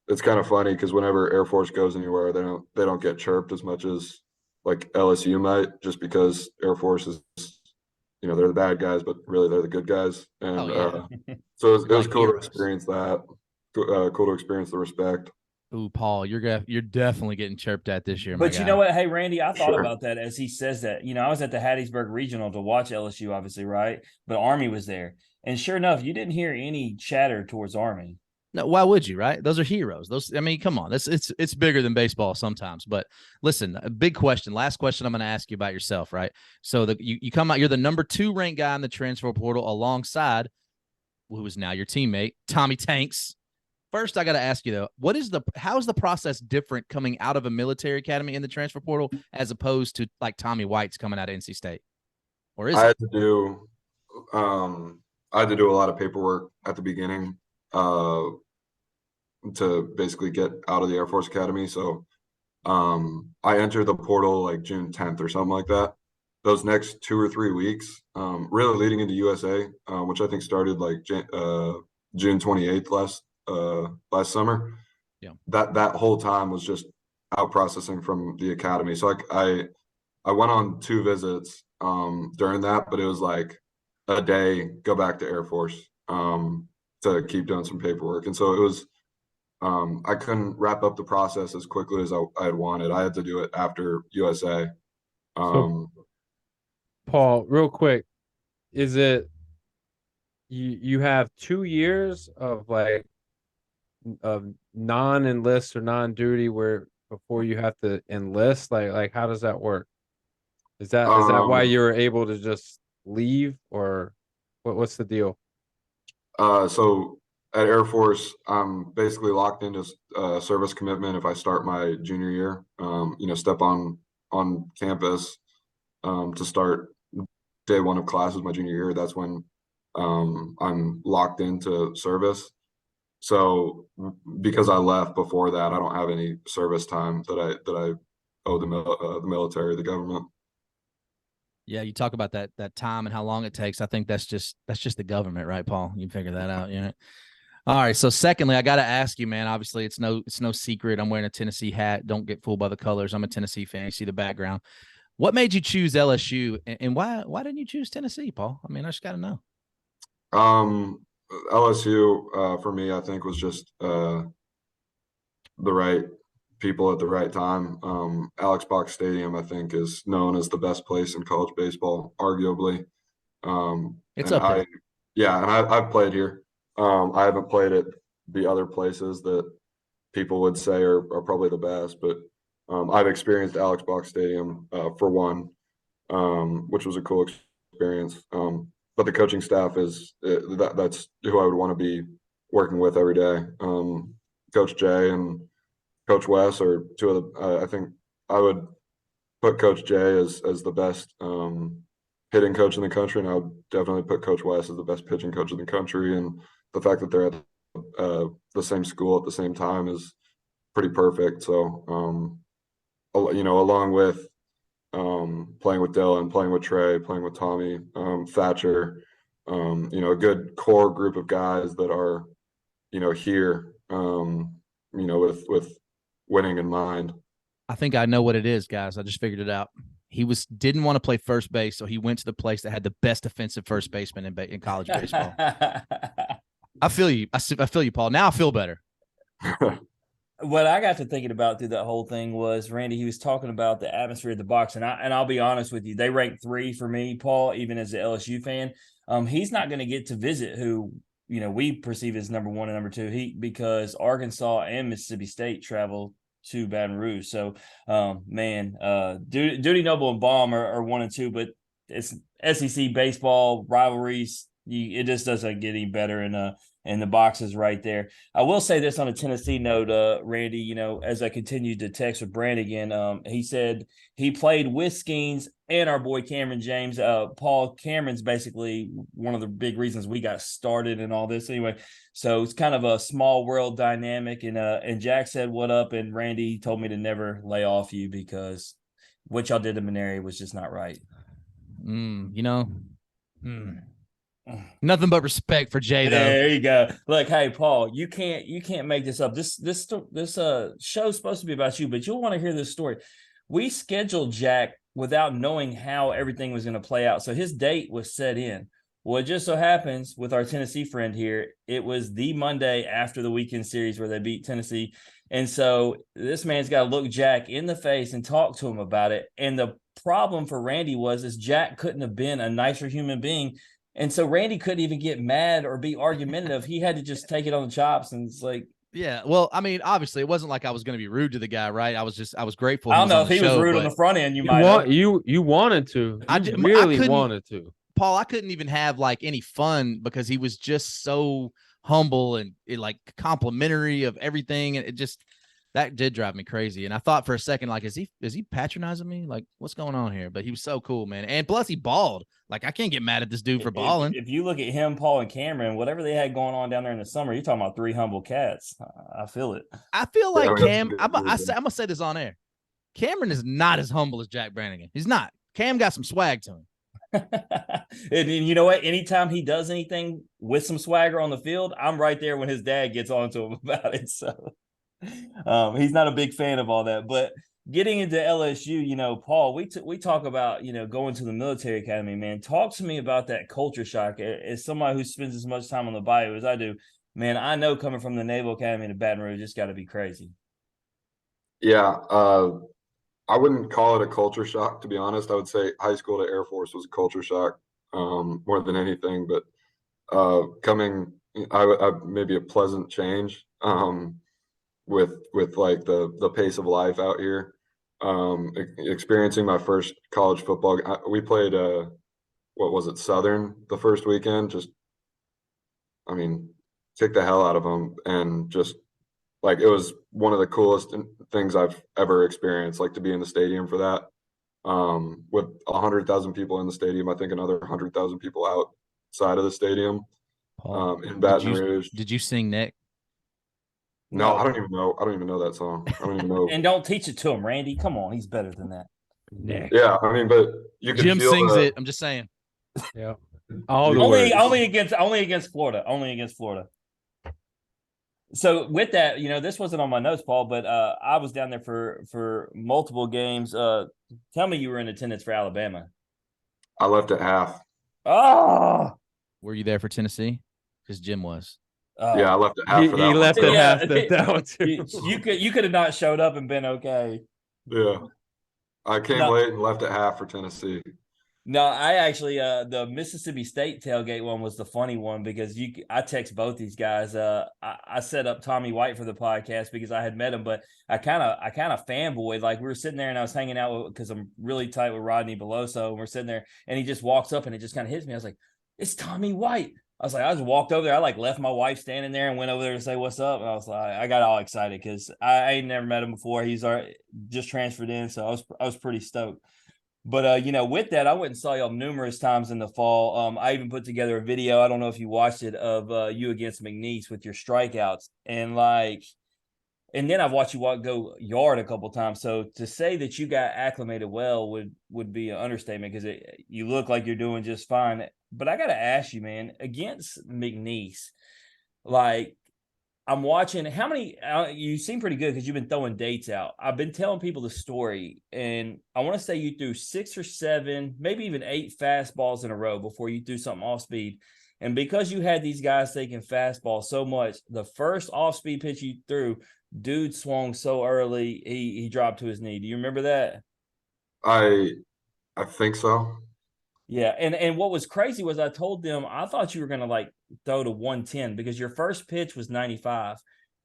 it's kind of funny because whenever Air Force goes anywhere, they don't get chirped as much as like LSU might, just because Air Force is, they're the bad guys, but really they're the good guys. And so it was cool to experience that. Cool to experience the respect. Ooh, Paul, you're definitely getting chirped at this year. But you know what? Hey, Randy, I thought about that as he says that. I was at the Hattiesburg Regional to watch LSU, obviously, right? But Army was there. And sure enough, you didn't hear any chatter towards Army. No, why would you, right? Those are heroes. Come on. It's bigger than baseball sometimes. But listen, a big question. Last question I'm going to ask you about yourself, right? So you come out, you're the number 2 ranked guy in the transfer portal alongside who is now your teammate, Tommy Tanks. First, I got to ask you though, how is the process different coming out of a military academy in the transfer portal as opposed to like Tommy White's coming out of NC State? Or is I had to do a lot of paperwork at the beginning. to basically get out of the Air Force Academy. So I entered the portal like June 10th or something like that. Those next 2 or 3 weeks, really leading into USA, which I think started like June 28th last summer. Yeah. That whole time was just out processing from the academy. So I went on 2 visits during that, but it was like a day, go back to Air Force to keep doing some paperwork. And so it was I couldn't wrap up the process as quickly as I had wanted. I had to do it after USA. So, Paul, real quick, is it you have 2 years of like of non-enlist or non-duty where before you have to enlist? Like how does that work? Is that why you're able to just leave, or what's the deal? So at Air Force, I'm basically locked into service commitment if I start my junior year. Step on campus to start day 1 of classes my junior year. That's when I'm locked into service. So because I left before that, I don't have any service time that I owe the military, the government. Yeah, you talk about that time and how long it takes. I think that's just the government, right, Paul? You can figure that out, you know. All right. So secondly, I got to ask you, man. Obviously, it's no secret. I'm wearing a Tennessee hat. Don't get fooled by the colors. I'm a Tennessee fan. You see the background. What made you choose LSU, and why didn't you choose Tennessee, Paul? I mean, I just got to know. LSU for me, I think was just the right people at the right time. Alex Box Stadium, I think, is known as the best place in college baseball, arguably. It's and up there. I've played here. I haven't played at the other places that people would say are probably the best, but I've experienced Alex Box Stadium for one, which was a cool experience. But the coaching staff that's who I would want to be working with every day. Coach Jay and Coach Wes are 2 of the. I think I would put Coach Jay as the best hitting coach in the country, and I would definitely put Coach Wes as the best pitching coach in the country. And the fact that they're at the same school at the same time is pretty perfect. So, along with playing with Dylan, playing with Trey, playing with Tommy, Thatcher, a good core group of guys that are, here, with winning in mind. I think I know what it is, guys. I just figured it out. He didn't want to play first base, so he went to the place that had the best defensive first baseman in college baseball. I feel you. I feel you, Paul. Now I feel better. What I got to thinking about through that whole thing was, Randy, he was talking about the atmosphere of the box, and I'll be honest with you, they rank 3 for me, Paul, even as an LSU fan. He's not going to get to visit who we perceive as number 1 and number 2 because Arkansas and Mississippi State travel to Baton Rouge. So, Duty Noble and Baum are 1 and 2, but it's SEC baseball rivalries. It just doesn't get any better in the boxes right there. I will say this on a Tennessee note, Randy, as I continued to text with Brannigan, he said he played with Skenes and our boy Cameron James. Paul, Cameron's basically one of the big reasons we got started and all this anyway. So it's kind of a small world dynamic. And Jack said, what up? And Randy told me to never lay off you because what y'all did to Maneri was just not right. Nothing but respect for Jay, though. There you go. Look, hey, Paul, you can't make this up. This show's supposed to be about you, but you'll want to hear this story. We scheduled Jack without knowing how everything was going to play out. So his date was set in. Well, it just so happens with our Tennessee friend here, it was the Monday after the weekend series where they beat Tennessee. And so this man's got to look Jack in the face and talk to him about it. And the problem for Randy is Jack couldn't have been a nicer human being. And so Randy couldn't even get mad or be argumentative. He had to just take it on the chops. And it's like, yeah, well, I mean, obviously, it wasn't like I was going to be rude to the guy, right? I was grateful. I don't know if he was rude on the front end. You wanted to. I really wanted to. Paul, I couldn't even have like any fun because he was just so humble and like complimentary of everything, and it just That did drive me crazy. And I thought for a second, like, is he patronizing me? Like, what's going on here? But he was so cool, man. And plus he balled. Like, I can't get mad at this dude for balling. If you look at him, Paul, and Cameron, whatever they had going on down there in the summer, you're talking about three humble cats. I feel it. I feel like Yeah, Cam, I'm going to say this on air. Cameron is not as humble as Jack Brannigan. He's not. Cam got some swag to him. And you know what? Anytime he does anything with some swagger on the field, I'm right there when his dad gets on to him about it. So he's not a big fan of all that. But getting into LSU, you know, Paul, we talk about, you know, going to the military academy, man. Talk to me about that culture shock. As somebody who spends as much time on the bayou as I do, man, I know coming from the Naval Academy to Baton Rouge, it's got to be crazy. Yeah, I wouldn't call it a culture shock, to be honest. I would say high school to Air Force was a culture shock more than anything. But coming, I maybe a pleasant change with like the pace of life out here. Experiencing my first college football. We played what was it, Southern the first weekend. Just, I mean, kick the hell out of them, and just like it was one of the coolest things I've ever experienced. Like to be in the stadium for that, with 100,000 people in the stadium. I think another 100,000 people outside of the stadium. Paul, In Baton Rouge. Did you sing Nick? No, I don't even know. I don't even know that song. I don't even know. And don't teach it to him, Randy. Come on, he's better than that. Nick. Yeah, I mean, but you can Jim feel sings it. I'm just saying. Yeah. All the Only against Florida. So with that, you know, this wasn't on my notes, Paul, but I was down there for multiple games. Tell me you were in attendance for Alabama. I left at half. Oh, Were you there for Tennessee? Because Jim was. Yeah, I left at half for that. He left one. at Yeah. half that one too. you could have not showed up and been okay. Yeah, I came late and left at half for Tennessee. No, I actually the Mississippi State tailgate one was the funny one because I text both these guys. I set up Tommy White for the podcast because I had met him, but I kind of fanboyed. Like we were sitting there and I was hanging out because I'm really tight with Rodney Beloso, and we're sitting there and he just walks up and it just kind of hits me. I was like, it's Tommy White. I just walked over there. I like left my wife standing there and went over there to say what's up. And I was like, I got all excited because I ain't never met him before. He's just transferred in, so I was pretty stoked. But, you know, with that, I went and saw y'all numerous times in the fall. I even put together a video. I don't know if you watched it of you against McNeese with your strikeouts. And then I've watched you go yard a couple times. So to say that you got acclimated well would be an understatement because you look like you're doing just fine. But I got to ask you, man, against McNeese, like, I'm watching how many you seem pretty good because you've been throwing dates out. I've been telling people the story, and I want to say you threw 6 or 7, maybe even 8 fastballs in a row before you threw something off speed. And because you had these guys taking fastball so much, the first off speed pitch you threw, dude swung so early, he dropped to his knee. Do you remember that? I think so. Yeah, and what was crazy was I told them I thought you were gonna like throw to 110 because your first pitch was 95,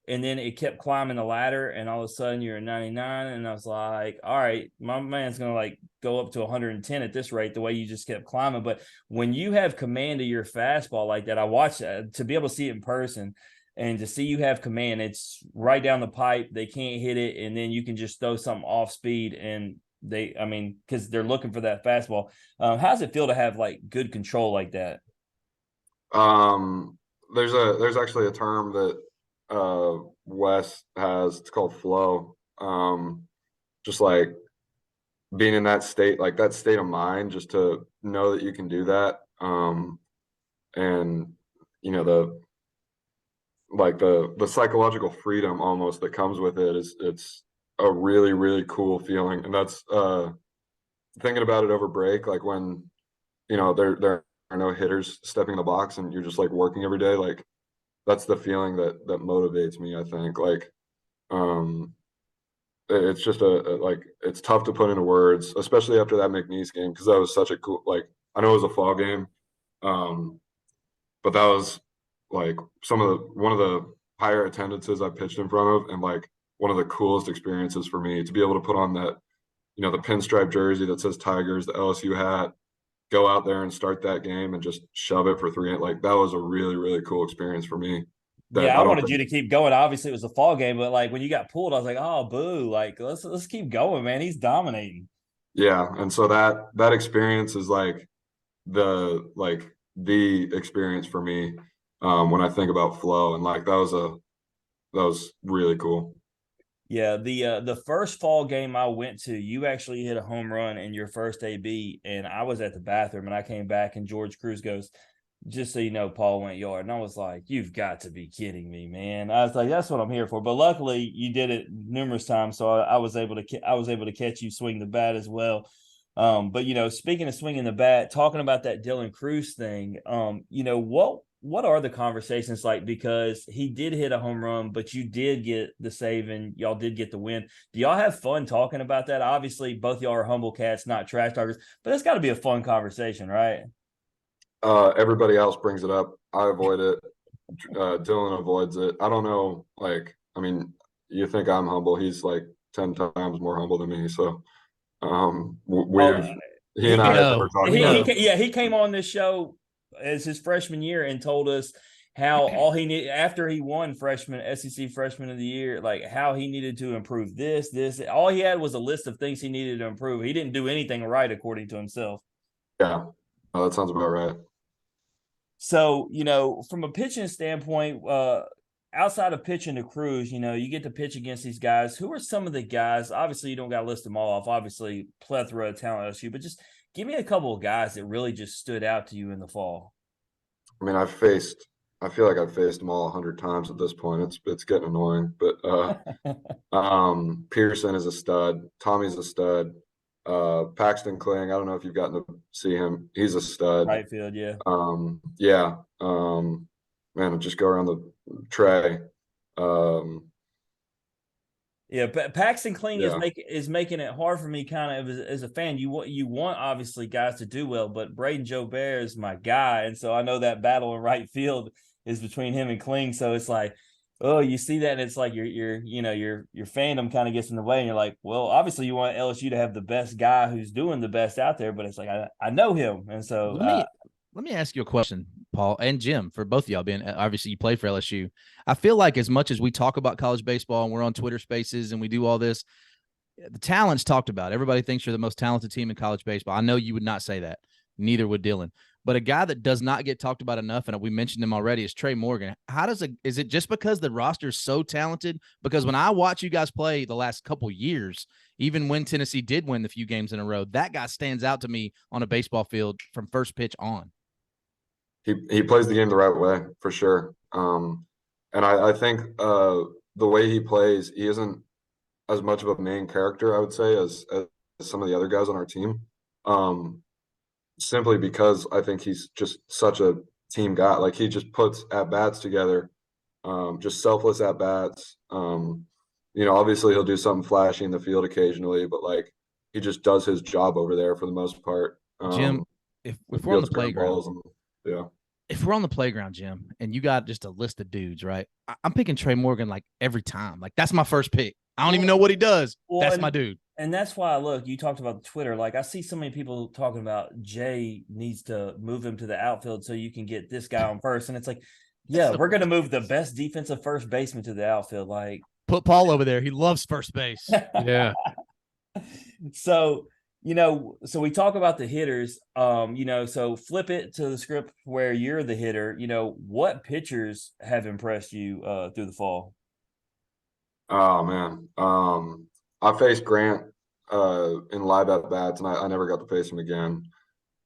and then it kept climbing the ladder, and all of a sudden you're at 99, and I was like, all right, my man's gonna like go up to 110 at this rate, the way you just kept climbing. But when you have command of your fastball like that, I watched to be able to see it in person. And to see you have command, it's right down the pipe. They can't hit it, and then you can just throw something off speed and because they're looking for that fastball. How does it feel to have like good control like that? There's actually a term that Wes has. It's called flow. Just like being in that state, like that state of mind, just to know that you can do that. And you know the psychological freedom almost that comes with it it's a really, really cool feeling. And that's thinking about it over break, like when, you know, there are no hitters stepping in the box and you're just like working every day. Like that's the feeling that motivates me, I think. Like it's just like it's tough to put into words, especially after that McNeese game, because that was such a cool, like, I know it was a fall game, but that was like one of the higher attendances I pitched in front of, and like one of the coolest experiences for me to be able to put on that, you know, the pinstripe jersey that says Tigers, the LSU hat, go out there and start that game and just shove it for 3. Like that was a really, really cool experience for me. that Yeah, I I don't wanted you to keep going. Obviously, it was a fall game, but like when you got pulled, I was like, "Oh, boo!" Like let's keep going, man. He's dominating. yeah. And so that experience is the experience for me when I think about flow, and like that was really cool. Yeah, the first fall game I went to, you actually hit a home run in your first AB, and I was at the bathroom, and I came back, and George Cruz goes, "Just so you know, Paul went yard," and I was like, "You've got to be kidding me, man!" I was like, "That's what I'm here for." But luckily, you did it numerous times, so I was able to catch you swing the bat as well. But speaking of swinging the bat, talking about that Dylan Cruz thing, what are the conversations like? Because he did hit a home run, but you did get the save and y'all did get the win. Do y'all have fun talking about that? Obviously, both y'all are humble cats, not trash talkers, but it's got to be a fun conversation, right? Everybody else brings it up. I avoid it. Dylan avoids it. I don't know. Like, I mean, you think I'm humble. He's like 10 times more humble than me. So he and I have never talked about it. He came on this show as his freshman year and told us how all he needed after he won SEC freshman of the year, like how he needed to improve this. All he had was a list of things he needed to improve. He didn't do anything right according to himself. Yeah, that sounds about right. So, from a pitching standpoint, outside of pitching to Cruz, you get to pitch against these guys. Who are some of the guys? Obviously, you don't got to list them all off. Obviously, plethora of talent at LSU, but just give me a couple of guys that really just stood out to you in the fall. I mean, I feel like I've faced them all 100 times at this point. It's getting annoying, but Pearson is a stud. Tommy's a stud. Paxton Kling, I don't know if you've gotten to see him. He's a stud. Right field, yeah. Yeah. Man, just go around the Trey. Yeah, but Paxton Kling Yeah. is making it hard for me kind of as a fan. You want obviously guys to do well, but Braden Jobert is my guy, and so I know that battle in right field is between him and Kling. So it's like, oh, you see that, and it's like your fandom kind of gets in the way, and you're like, well, obviously you want LSU to have the best guy who's doing the best out there, but it's like I know him, and so let me ask you a question, Paul and Jim, for both of y'all being obviously you play for LSU. I feel like as much as we talk about college baseball and we're on Twitter Spaces and we do all this, the talent's talked about. Everybody thinks you're the most talented team in college baseball. I know you would not say that. Neither would Dylan. But a guy that does not get talked about enough, and we mentioned him already, is Trey Morgan. Is it just because the roster is so talented? Because when I watch you guys play the last couple years, even when Tennessee did win the few games in a row, that guy stands out to me on a baseball field from first pitch on. He plays the game the right way for sure. And I think the way he plays, he isn't as much of a main character, I would say, as some of the other guys on our team. Simply because I think he's just such a team guy. Like he just puts at bats together, just selfless at bats. Obviously he'll do something flashy in the field occasionally, but like he just does his job over there for the most part. Jim, if we're on the playground, yeah. If we're on the playground, Jim, and you got just a list of dudes, right? I'm picking Trey Morgan like every time. Like that's my first pick. I don't even know what he does. That's my dude. And that's why, look, you talked about Twitter. Like I see so many people talking about Jay needs to move him to the outfield so you can get this guy on first. And it's like, yeah, we're going to move the best defensive first baseman to the outfield. Like put Paul over there. He loves first base. Yeah. So we talk about the hitters, so flip it to the script where you're the hitter. What pitchers have impressed you through the fall? Oh man. I faced Grant in live at bats, and I never got to face him again.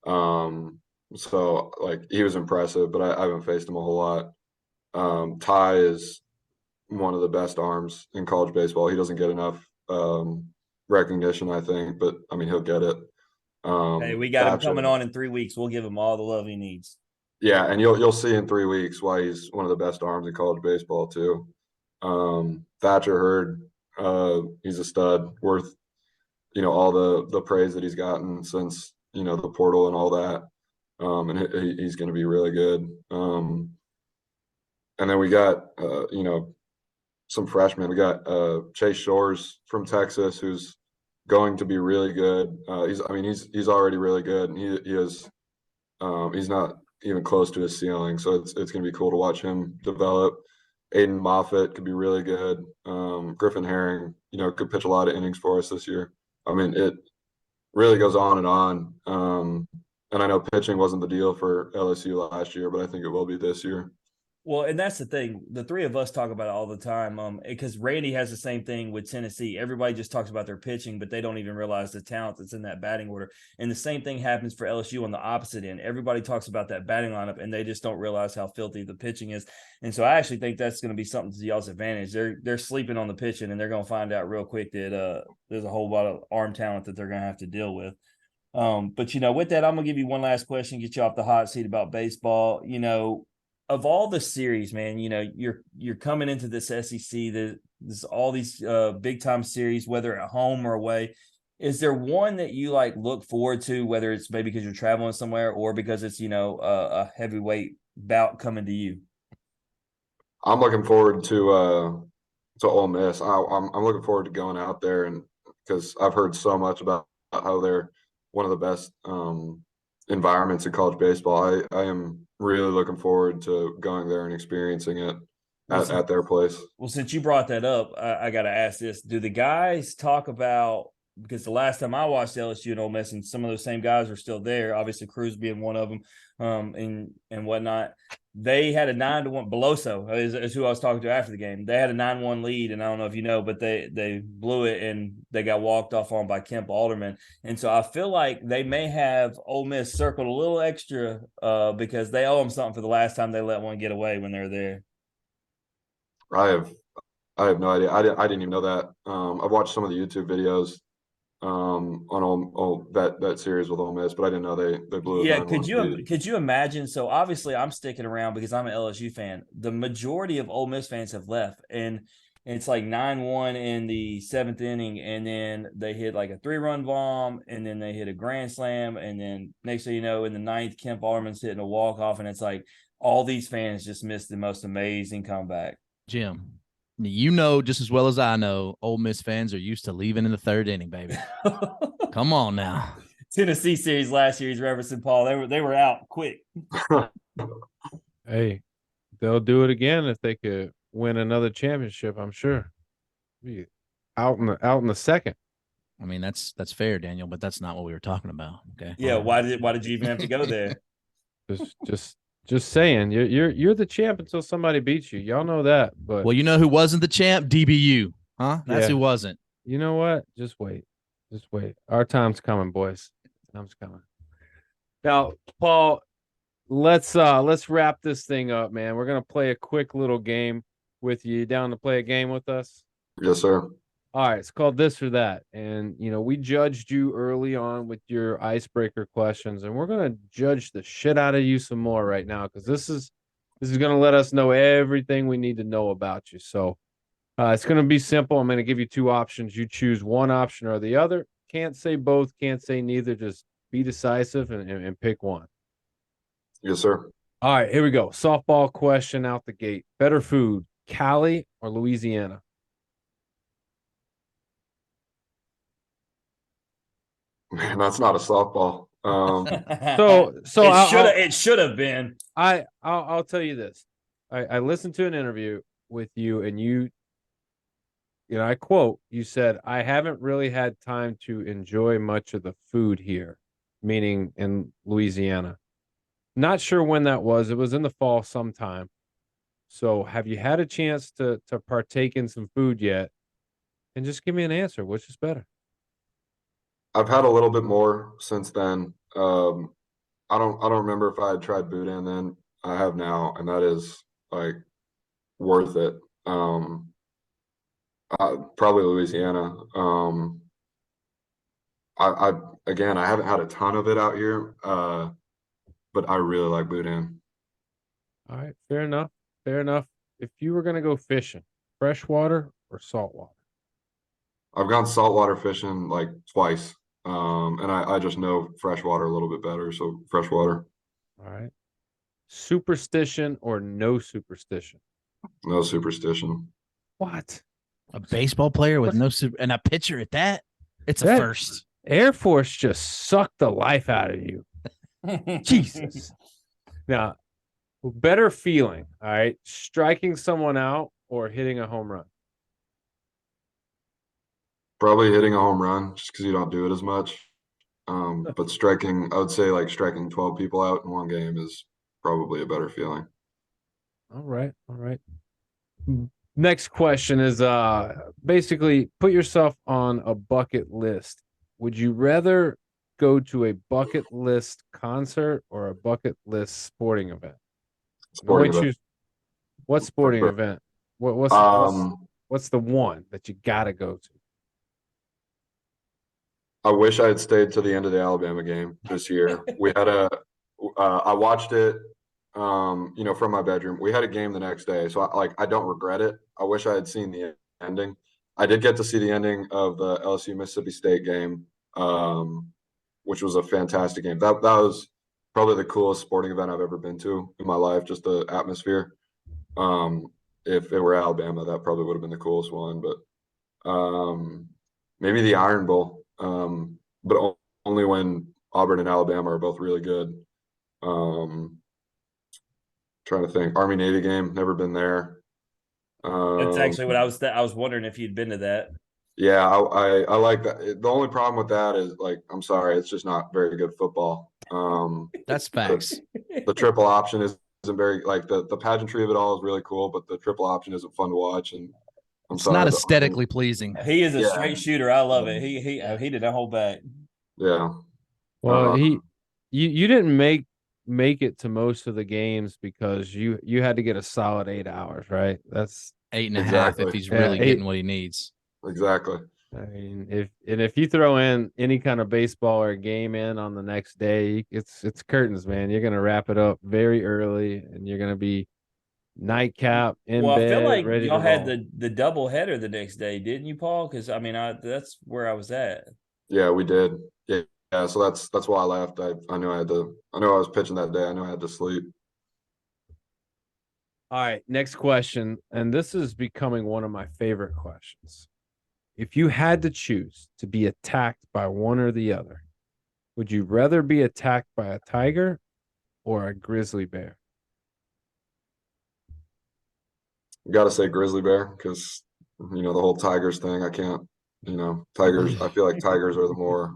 So like he was impressive, but I haven't faced him a whole lot. Ty is one of the best arms in college baseball. He doesn't get enough recognition, I think, but I mean he'll get it. Hey, we got him coming on in 3 weeks. We'll give him all the love he needs. Yeah, and you'll see in 3 weeks why he's one of the best arms in college baseball too. Thatcher Hurd, he's a stud, worth all the praise that he's gotten since the portal and all that. And he's going to be really good. And then we got some freshmen. We got Chase Shores from Texas, who's going to be really good. He's already really good, and he's not even close to his ceiling. So it's going to be cool to watch him develop. Aiden Moffitt could be really good. Griffin Herring, could pitch a lot of innings for us this year. I mean, it really goes on and on. And I know pitching wasn't the deal for LSU last year, but I think it will be this year. Well, and that's the thing. The three of us talk about it all the time. Because Randy has the same thing with Tennessee. Everybody just talks about their pitching, but they don't even realize the talent that's in that batting order. And the same thing happens for LSU on the opposite end. Everybody talks about that batting lineup, and they just don't realize how filthy the pitching is. And so I actually think that's going to be something to y'all's advantage. They're sleeping on the pitching, and they're going to find out real quick that there's a whole lot of arm talent that they're going to have to deal with. But with that, I'm gonna give you one last question, get you off the hot seat about baseball. Of all the series, man, you're coming into this SEC, this all these big time series, whether at home or away. Is there one that you look forward to, whether it's maybe because you're traveling somewhere or because it's a heavyweight bout coming to you? I'm looking forward to Ole Miss. I'm looking forward to going out there, and because I've heard so much about how they're one of the best environments in college baseball. I am really looking forward to going there and experiencing it at their place. Well, since you brought that up, I got to ask this. Do the guys talk about, because the last time I watched LSU and Ole Miss, and some of those same guys are still there, obviously Cruz being one of them, and whatnot. They had a 9-1. Beloso is who I was talking to after the game. They had a 9-1 lead, and I don't know if you know, but they blew it and they got walked off on by Kemp Alderman. And so I feel like they may have Ole Miss circled a little extra because they owe them something for the last time they let one get away when they were there. I have no idea. I didn't even know that. I've watched some of the YouTube videos on that series with Ole Miss, but I didn't know they blew it. Yeah, could you imagine? So obviously I'm sticking around because I'm an LSU fan. The majority of Ole Miss fans have left, and it's like 9-1 in the 7th inning, and then they hit like a 3-run bomb, and then they hit a grand slam, and then next thing you know, in the 9th, Kemp Alderman's hitting a walk-off, and it's like all these fans just missed the most amazing comeback. Jim, just as well as I know, Ole Miss fans are used to leaving in the 3rd inning, baby. Come on now. Tennessee series last year's referencing Paul. They were out quick. Hey, they'll do it again if they could win another championship, I'm sure. Be out in the 2nd. I mean, that's fair, Daniel, but that's not what we were talking about. Okay. Yeah, why did you even have to go there? Just saying, you're the champ until somebody beats you. Y'all know that. But well, you know who wasn't the champ? DBU. Huh? That's who wasn't. You know what? Just wait. Our time's coming, boys. Time's coming. Now, Paul, let's wrap this thing up, man. We're gonna play a quick little game with you. Down to play a game with us? Yes, sir. All right, it's called This or That. And, we judged you early on with your icebreaker questions, and we're going to judge the shit out of you some more right now because this is going to let us know everything we need to know about you. So it's going to be simple. I'm going to give you 2 options. You choose one option or the other. Can't say both, can't say neither. Just be decisive and pick one. Yes, sir. All right, here we go. Softball question out the gate. Better food, Cali or Louisiana? Man, that's not a softball. It should have been. I'll tell you this. I listened to an interview with you, and I quote, you said, "I haven't really had time to enjoy much of the food here," meaning in Louisiana. Not sure when that was. It was in the fall sometime. So have you had a chance to partake in some food yet? And just give me an answer. Which is better? I've had a little bit more since then. I don't remember if I had tried boudin then. I have now, and that is worth it. Probably Louisiana. I haven't had a ton of it out here, but I really like boudin. All right, fair enough. If you were gonna go fishing, freshwater or saltwater? I've gone saltwater fishing twice. And I just know freshwater a little bit better, so freshwater. All right. Superstition or no superstition? No superstition. What? A baseball player with no super and a pitcher at that? It's a first. Air Force just sucked the life out of you. Jesus. Now, Better feeling, all right? Striking someone out or hitting a home run? Probably hitting a home run just because you don't do it as much. But striking, I would say like striking 12 people out in one game is probably a better feeling. All right. Next question is basically put yourself on a bucket list. Would you rather go to a bucket list concert or a bucket list sporting event? Sporting event. What sporting Sure. event? What's the one that you gotta go to? I wish I had stayed to the end of the Alabama game this year. I watched it, from my bedroom. We had a game the next day, so I don't regret it. I wish I had seen the ending. I did get to see the ending of the LSU Mississippi State game, which was a fantastic game. That was probably the coolest sporting event I've ever been to in my life. Just the atmosphere. If it were Alabama, that probably would have been the coolest one. But maybe the Iron Bowl. But only when Auburn and Alabama are both really good. Trying to think. Army Navy game, never been there. That's actually what I was wondering if you'd been to that. Yeah, I like that. The only problem with that is I'm sorry, it's just not very good football. That's facts. The triple option isn't very the pageantry of it all is really cool, but the triple option isn't fun to watch, and It's not aesthetically pleasing. He is a straight shooter. I love it. He did not hold back. Yeah. Well, you didn't make it to most of the games because you had to get a solid 8 hours, right? That's 8.5 if he's really getting what he needs. Exactly. I mean, if you throw in any kind of baseball or game in on the next day, it's curtains, man. You're gonna wrap it up very early, and you're gonna be nightcap in bed. I feel like ready y'all to had roll. the double header the next day, didn't you, Paul? Because I mean, that's where I was at. Yeah, we did. Yeah. So that's why I left. I knew I was pitching that day. I knew I had to sleep. All right, next question, and this is becoming one of my favorite questions. If you had to choose to be attacked by one or the other, would you rather be attacked by a tiger or a grizzly bear? Got to say grizzly bear because the whole tigers thing. I can't. Tigers. I feel like tigers are the more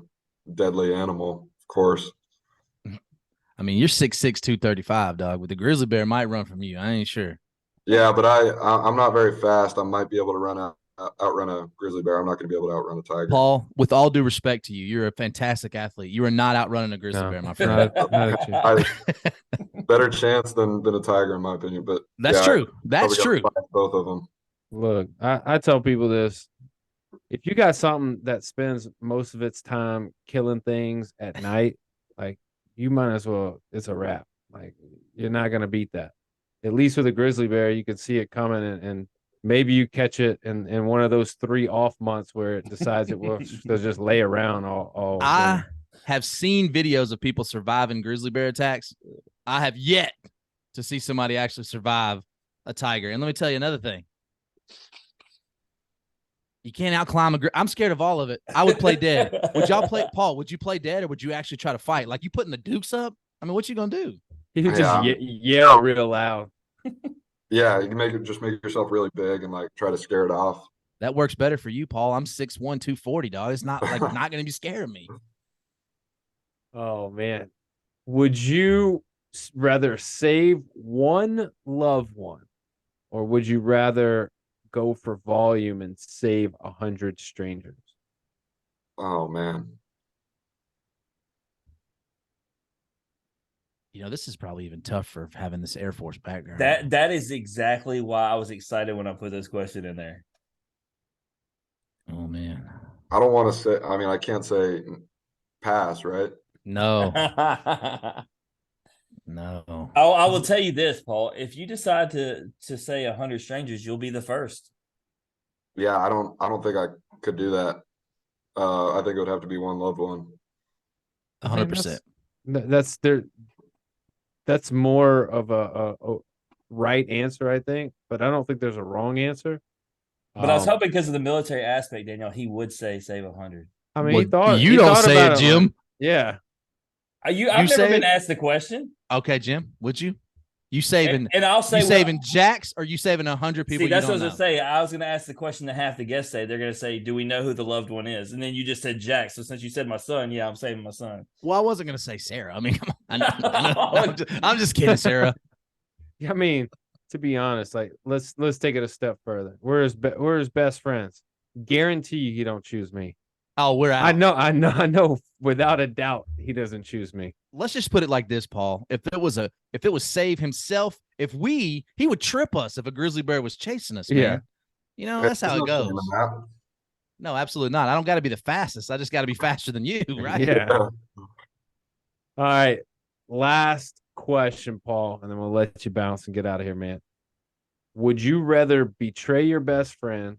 deadly animal, of course. I mean, you're 6'6", 235, dog. With the grizzly bear might run from you. I ain't sure. Yeah, but I'm not very fast. I might be able to outrun a grizzly bear. I'm not going to be able to outrun a tiger. Paul, with all due respect to you, you're a fantastic athlete. You are not outrunning a grizzly bear, my friend. Not a chance. Better chance than a tiger, in my opinion. But that's true. That's true. Both of them. Look, I tell people this. If you got something that spends most of its time killing things at night, you might as well, it's a wrap. You're not going to beat that. At least with a grizzly bear, you can see it coming, and maybe you catch it in one of those 3 off months where it decides it will to just lay around all I have seen videos of people surviving grizzly bear attacks. I have yet to see somebody actually survive a tiger. And let me tell you another thing. You can't outclimb I'm scared of all of it. I would play dead. Would y'all play, Paul? Would you play dead, or would you actually try to fight? You putting the dukes up? I mean, what you gonna do? You just yell real loud. Yeah, you can make yourself really big and try to scare it off. That works better for you, Paul. I'm 6'1", 240, dog. It's not not gonna be scared of me. Oh man, would you rather save one loved one, or would you rather go for volume and save 100 strangers? Oh man. This is probably even tough for having this Air Force background. That is exactly why I was excited when I put this question in there. Oh man. I don't want to say. I mean, I can't say pass, right? No. No. I will tell you this, Paul. If you decide to say 100 strangers, you'll be the first. Yeah, I don't think I could do that. I think it would have to be one loved one. 100%. That's more of a right answer, I think, but I don't think there's a wrong answer. But I was hoping because of the military aspect, Daniel, he would say save 100. I mean, he thought you don't say it, Jim. Yeah. I've never been asked the question. Okay, Jim, would you? You saving and I'll say you saving jacks or you saving 100 people? See, that's you what don't I was know? going to say. I was going to ask the question that half the guests say. They're going to say, do we know who the loved one is? And then you just said Jack. So since you said my son, yeah, I'm saving my son. Well, I wasn't going to say Sarah. I mean, come on. I'm just kidding, Sarah. I mean, to be honest, like let's take it a step further. We're his best friends. Guarantee you he don't choose me. Oh, we're out. I know. Without a doubt, he doesn't choose me. Let's just put it like this, Paul. If it was save himself, he would trip us if a grizzly bear was chasing us, man. Yeah. That's how it goes. That. No, absolutely not. I don't got to be the fastest. I just got to be faster than you, right? Yeah. All right. Last question, Paul, and then we'll let you bounce and get out of here, man. Would you rather betray your best friend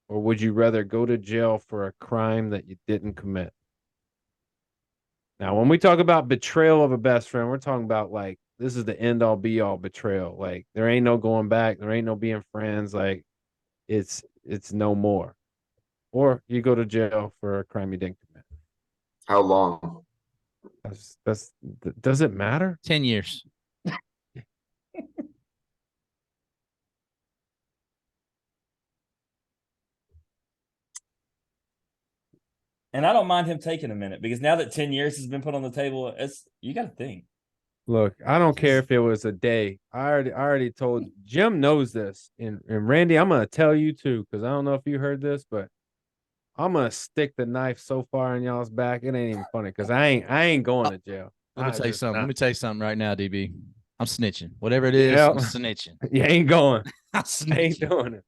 or would you rather go to jail for a crime that you didn't commit? Now, when we talk about betrayal of a best friend, we're talking about like this is the end all be all betrayal. Like there ain't no going back, there ain't no being friends. Like it's no more. Or you go to jail for a crime you didn't commit. How long? Does it matter? 10 years. And I don't mind him taking a minute because now that 10 years has been put on the table, you got to think. Look, I don't care if it was a day. I already told Jim knows this, and Randy, I'm gonna tell you too because I don't know if you heard this, but I'm gonna stick the knife so far in y'all's back it ain't even funny because I ain't going to jail. Let me tell you something. Not. Let me tell you something right now, DB. I'm snitching. Whatever it is, I'm snitching. You ain't going. I'm I snitching. ain't doing it.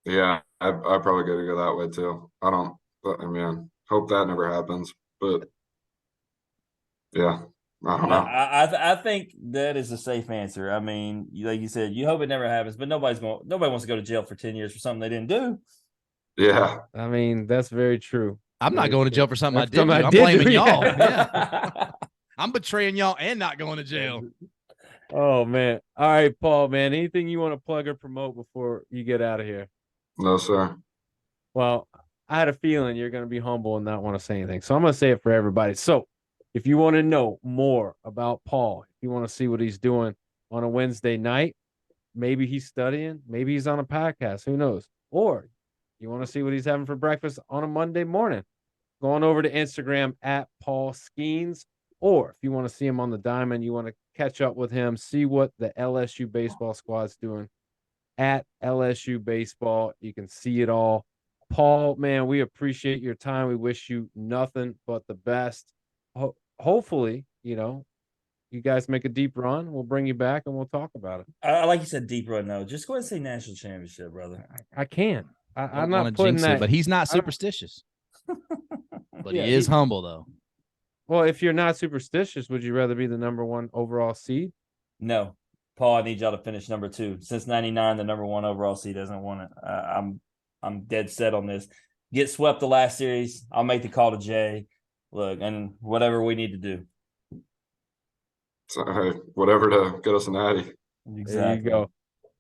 Yeah, I probably got to go that way too. I mean, hope that never happens. But yeah, I don't know. I think that is a safe answer. I mean, like you said, you hope it never happens, but nobody wants to go to jail for 10 years for something they didn't do. Yeah. I mean, that's very true. I'm not going to jail for something I That's did. something I I'm did blaming do, y'all. yeah. Yeah. I'm betraying y'all and not going to jail. Oh man. All right, Paul, man. Anything you want to plug or promote before you get out of here? No, sir. Well, I had a feeling you're going to be humble and not want to say anything. So I'm going to say it for everybody. So if you want to know more about Paul, if you want to see what he's doing on a Wednesday night, maybe he's studying, maybe he's on a podcast, who knows? Or you want to see what he's having for breakfast on a Monday morning, go on over to Instagram at Paul Skenes. Or if you want to see him on the diamond, you want to catch up with him, see what the LSU baseball squad's doing at LSU Baseball. You can see it all. Paul, man, we appreciate your time. We wish you nothing but the best. Hopefully, you guys make a deep run. We'll bring you back and we'll talk about it. I like you said, deep run. No, just go ahead and say national championship, brother. I can't. I'm not not putting jinx that. it, but he's not superstitious. But Yeah, he is humble, though. Well, if you're not superstitious, would you rather be the number one overall seed? No, Paul, I need y'all to finish number 2. Since '99, the number 1 overall seed hasn't won it. I'm dead set on this. Get swept the last series. I'll make the call to Jay. Look, and whatever we need to do. So, whatever to get us an Addy. Exactly. There you go.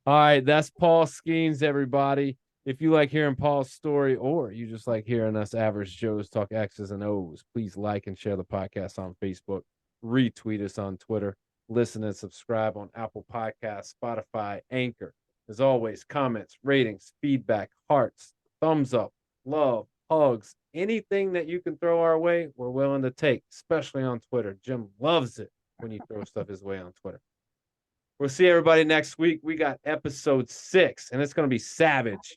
All right, that's Paul Skenes, everybody. If you like hearing Paul's story or you just like hearing us average Joes talk X's and O's, please like and share the podcast on Facebook, retweet us on Twitter, listen and subscribe on Apple Podcasts, Spotify, Anchor. As always, comments, ratings, feedback, hearts, thumbs up, love, hugs, anything that you can throw our way, we're willing to take, especially on Twitter. Jim loves it when you throw stuff his way on Twitter. We'll see everybody next week. We got episode 6, and it's going to be savage.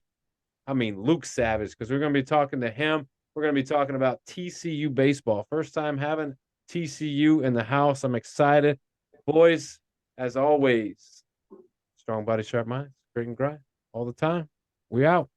I mean, Luke Savage, because we're going to be talking to him. We're going to be talking about TCU baseball. First time having TCU in the house. I'm excited. Boys, as always, strong body, sharp minds, grit and grind all the time. We out.